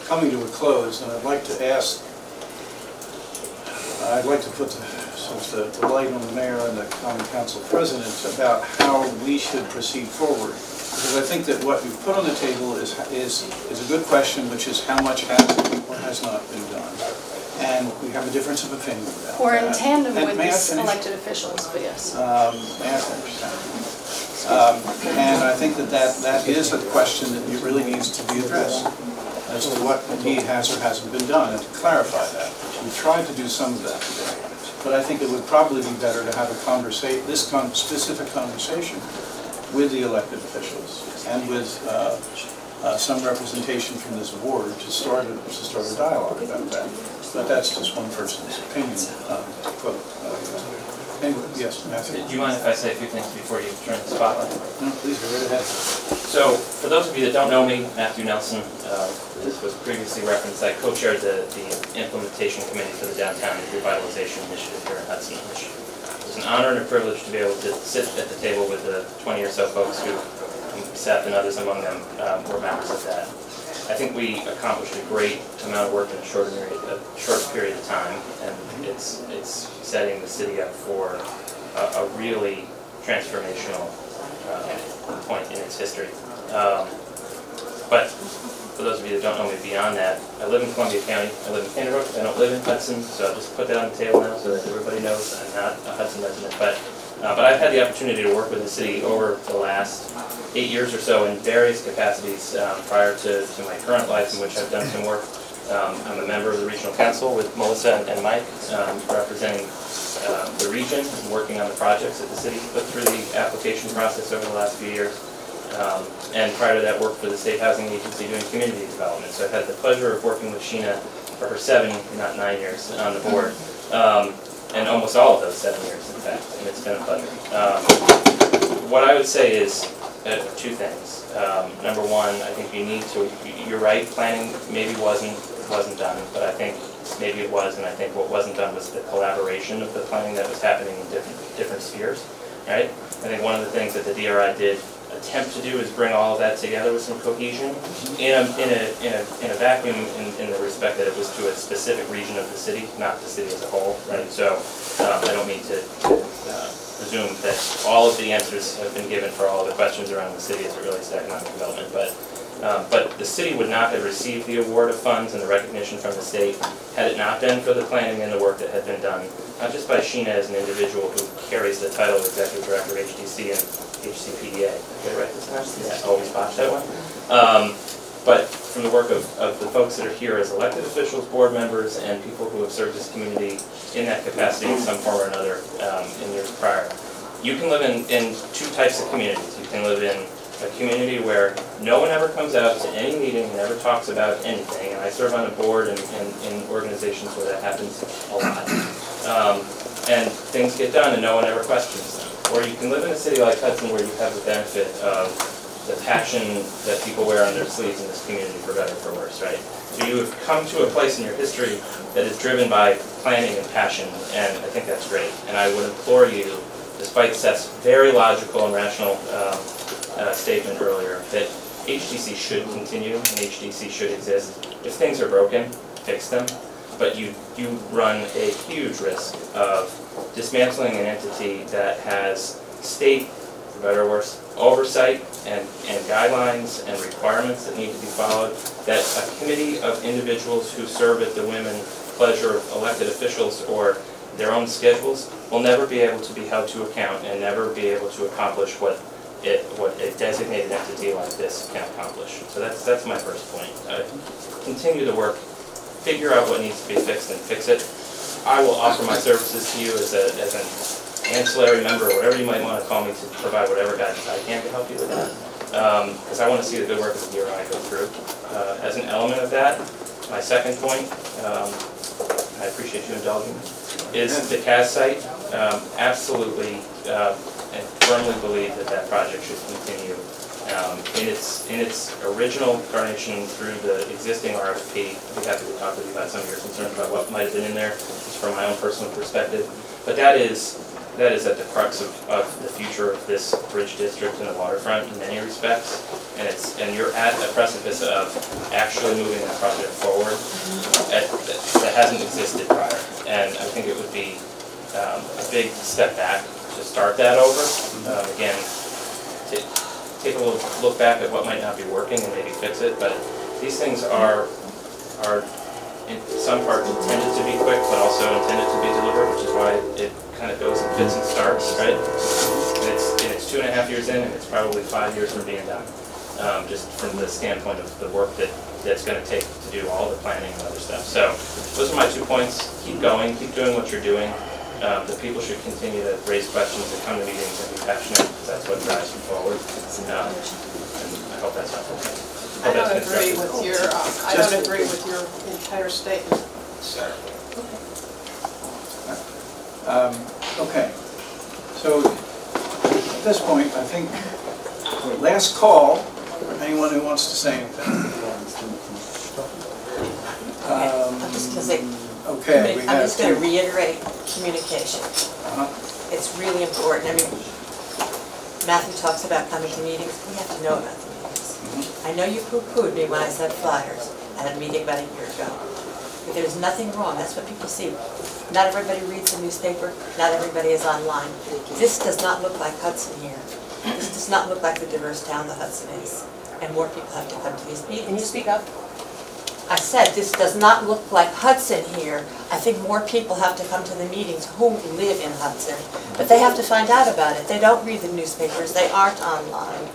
coming to a close, and I'd like to put the light on the mayor and the common council president about how we should proceed forward. Because I think that what you've put on the table is a good question, which is how much has or has not been done. And we have a difference of opinion about that. Or in tandem with these these elected officials, but yes. May I finish? And I think that is a question that really needs to be addressed as to what indeed has or hasn't been done, and to clarify that. We tried to do some of that today, but I think it would probably be better to have this specific conversation with the elected officials and with some representation from this board to start a dialogue about that. But that's just one person's opinion. Anyway, yes, Matthew. Do you mind if I say a few things before you turn the spotlight? No, please go right ahead. So, for those of you that don't know me, Matthew Nelson, this was previously referenced, I co-chaired the implementation committee for the Downtown Revitalization Initiative here in Hudson. It's an honor and a privilege to be able to sit at the table with the 20 or so folks who, Seth and others among them, were members of that. I think we accomplished a great amount of work in a short period of time, and it's setting the city up for a really transformational point in its history. But for those of you that don't know me beyond that, I live in Columbia County, I live in Canterbury, I don't live in Hudson, so I'll just put that on the table now so that everybody knows I'm not a Hudson resident. But I've had the opportunity to work with the city over the last 8 years or so in various capacities prior to my current life, in which I've done some work. I'm a member of the Regional Council with Melissa and Mike, representing the region and working on the projects that the city put through the application process over the last few years. And prior to that, worked for the State Housing Agency doing community development. So I've had the pleasure of working with Sheena for her 7, not 9 years on the board. And almost all of those 7 years, in fact, and it's been a pleasure. What I would say is 2 things. Number one, I think you need to, you're right, planning maybe wasn't done, but I think maybe it was, and I think what wasn't done was the collaboration of the planning that was happening in different spheres, right? I think one of the things that the DRI did attempt to do is bring all of that together with some cohesion in a vacuum in the respect that it was to a specific region of the city, not the city as a whole, right? So I don't mean to presume that all of the answers have been given for all of the questions around the city as it relates to economic development, but the city would not have received the award of funds and the recognition from the state had it not been for the planning and the work that had been done, not just by Sheena as an individual who carries the title of Executive Director of HDC and HCPDA. Did I write this down? Yeah, I always botch that one. But from the work of the folks that are here as elected officials, board members, and people who have served this community in that capacity in some form or another in years prior. You can live in 2 types of communities. You can live in a community where No one ever comes out to any meeting and ever talks about anything, and I serve on a board and in organizations where that happens a lot. And things get done and no one ever questions them. Or you can live in a city like Hudson where you have the benefit of the passion that people wear on their sleeves in this community, for better or for worse, right? So you have come to a place in your history that is driven by planning and passion, and I think that's great. And I would implore you, despite Seth's very logical and rational statement earlier, that HDC should continue and HDC should exist. If things are broken, fix them. But you run a huge risk of dismantling an entity that has state, for better or worse, oversight and guidelines and requirements that need to be followed, that a committee of individuals who serve at the whim and pleasure of elected officials or their own schedules will never be able to be held to account and never be able to accomplish what a designated entity like this can accomplish. So that's my first point. Continue the work, figure out what needs to be fixed and fix it. I will offer my services to you as an ancillary member, or whatever you might want to call me, to provide whatever guidance I can to help you with that. Because I want to see the good work of the bureau I go through. As an element of that, my second point, I appreciate you indulging me, is the CAS site. Absolutely and firmly believe that project should continue in its original incarnation through the existing RFP. I'd be happy to talk with you about some of your concerns about what might have been in there, just from my own personal perspective. But that is at the crux of the future of this bridge district and the waterfront in many respects. And you're at a precipice of actually moving that project forward that hasn't existed prior. And I think it would be a big step back to start that over. Again, take a little look back at what might not be working and maybe fix it. But these things are in some part intended to be quick, but also intended to be delivered, which is why it kind of goes and fits and starts, right? And it's 2.5 years in, and it's probably 5 years from being done. Just from the standpoint of the work that's going to take to do all the planning and other stuff. So those are my 2 points. Keep going, keep doing what you're doing. The people should continue to raise questions and come to meetings and be passionate, because that's what drives them forward. And I hope that's helpful. I don't agree with your entire statement, sir. Okay, so at this point, I think last call for anyone who wants to say anything. I'm just going to say, okay, I'm just going to reiterate communication. It's really important. I mean, Matthew talks about coming to meetings. We have to know about the meetings. I know you poo-pooed me when I said flyers at a meeting about a year ago. But there's nothing wrong. That's what people see. Not everybody reads the newspaper. Not everybody is online. This does not look like Hudson here. This does not look like the diverse town that Hudson is. And more people have to come to these meetings. Can you speak up? I said, this does not look like Hudson here. I think more people have to come to the meetings who live in Hudson. But they have to find out about it. They don't read the newspapers. They aren't online.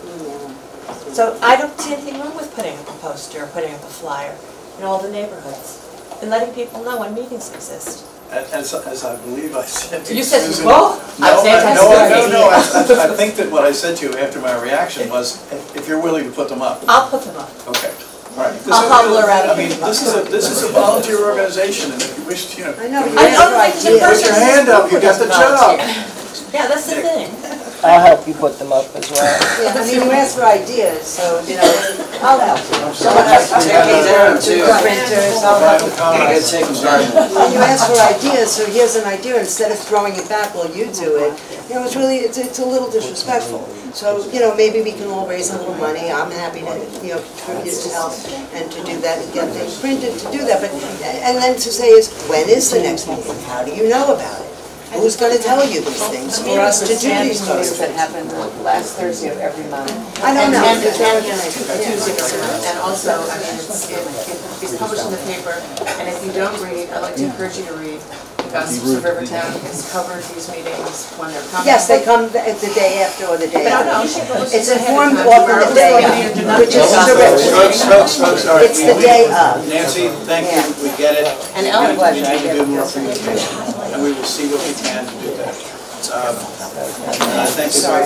So I don't see anything wrong with putting up a poster or putting up a flyer in all the neighborhoods and letting people know when meetings exist. As I believe I said to You said Susan, well? No, I think that what I said to you after my reaction was, if you're willing to put them up. I'll put them up. Okay. All right. I'll hobble around. I mean, this is a volunteer organization, and if you wish to, I know, put your hand up, you got the job. Yeah, that's the thing. I'll help you put them up as well. Yeah, I mean, you ask for ideas, so, you know, I'll help you. Someone has to take these down too. Printers, I'll help you. I gotta take them down. When you ask for ideas, so here's an idea, instead of throwing it back while you do it, you know, it's really, it's a little disrespectful. So, you know, maybe we can all raise a little money. I'm happy to, you know, contribute to help and to do that and get things printed to do that. But, and then to say is, when is the next meeting? How do you know about it? Who's going to tell you these things for us to do these meetings that posters? happen last Thursday of every month. I don't know. And Tuesday of every month. And also, I mean, it's published in the paper, and if you don't read, I'd like to encourage you to read. The Gossips of Rivertown has covered these meetings when they're coming. Yes, they come the day after or the day But no, after. It's informed often the day of, which is terrific. It's the day of. Nancy, thank you, we get it. And Ellen, We need to do more communication, and we will see what we can to do that. And I thank you for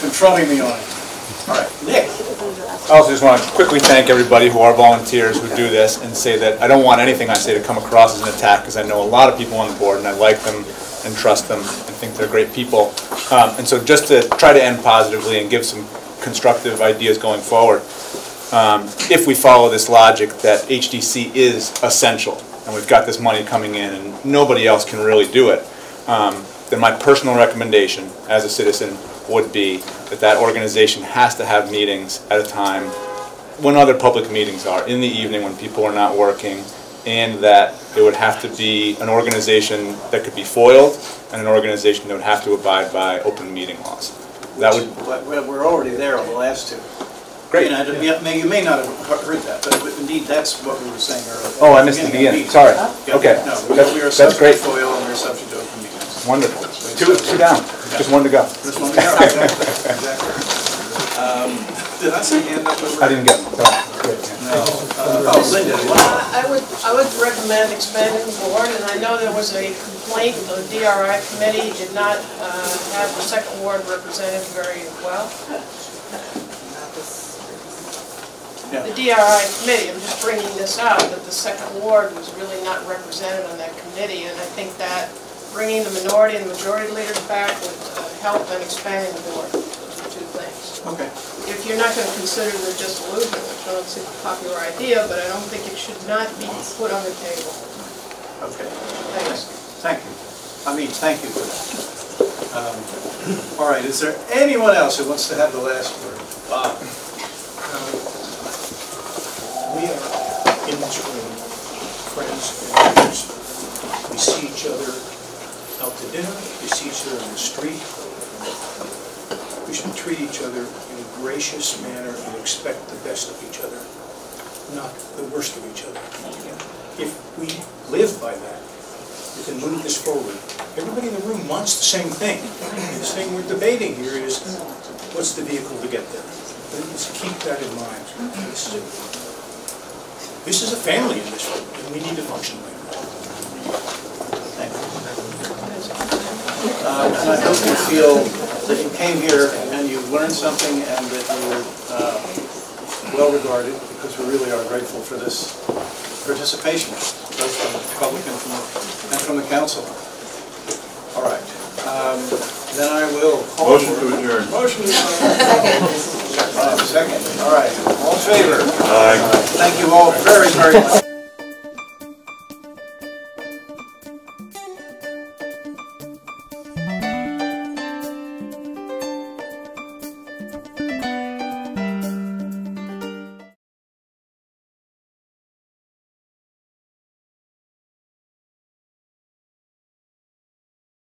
confronting me on it. All right, Nick. I also just want to quickly thank everybody who are volunteers who do this and say that I don't want anything I say to come across as an attack, because I know a lot of people on the board and I like them and trust them and think they're great people. And so just to try to end positively and give some constructive ideas going forward, if we follow this logic that HDC is essential and we've got this money coming in and nobody else can really do it, then my personal recommendation as a citizen would be that that organization has to have meetings at a time when other public meetings are, in the evening when people are not working, and that it would have to be an organization that could be foiled and an organization that would have to abide by open meeting laws. That would. We're already there on the last two. Great. You may not have heard that, but indeed that's what we were saying earlier. Oh, I missed the beginning. Sorry. Yeah, Okay. No, we are that's subject great. to FOIL and we're subject to open meetings. Wonderful. Two down. Yeah. Just one to go. Just one to go. Exactly. Did I say hand up over? I didn't get it. Sorry. No. Linda. I would recommend expanding the board, and I know there was a complaint, the DRI committee did not have the second ward represented very well. Yeah. The DRI committee, I'm just bringing this up, that the second ward was really not represented on that committee, and I think that bringing the minority and the majority leaders back would help in expanding the board. Those are two things. Okay. If you're not going to consider the dissolution, which I don't see a popular idea, but I don't think it should not be put on the table. Okay. Thanks. Thank you. I mean, thank you for that. All right, is there anyone else who wants to have the last word? Bob. We are in this room, friends and neighbors. We see each other out to dinner, we see each other on the street. We should treat each other in a gracious manner and expect the best of each other, not the worst of each other. If we live by that, we can move this forward. Everybody in the room wants the same thing. The thing we're debating here is, what's the vehicle to get there? Let's keep that in mind. This is a family in this room, and we need to function like that. Thank you. And I hope you feel that you came here and you learned something and that you were well regarded, because we really are grateful for this participation, both from the public and from the council. All right. Then I will call Motion to adjourn. Motion to adjourn. Second. All right. All in favor? Aye. Thank you all very, very much.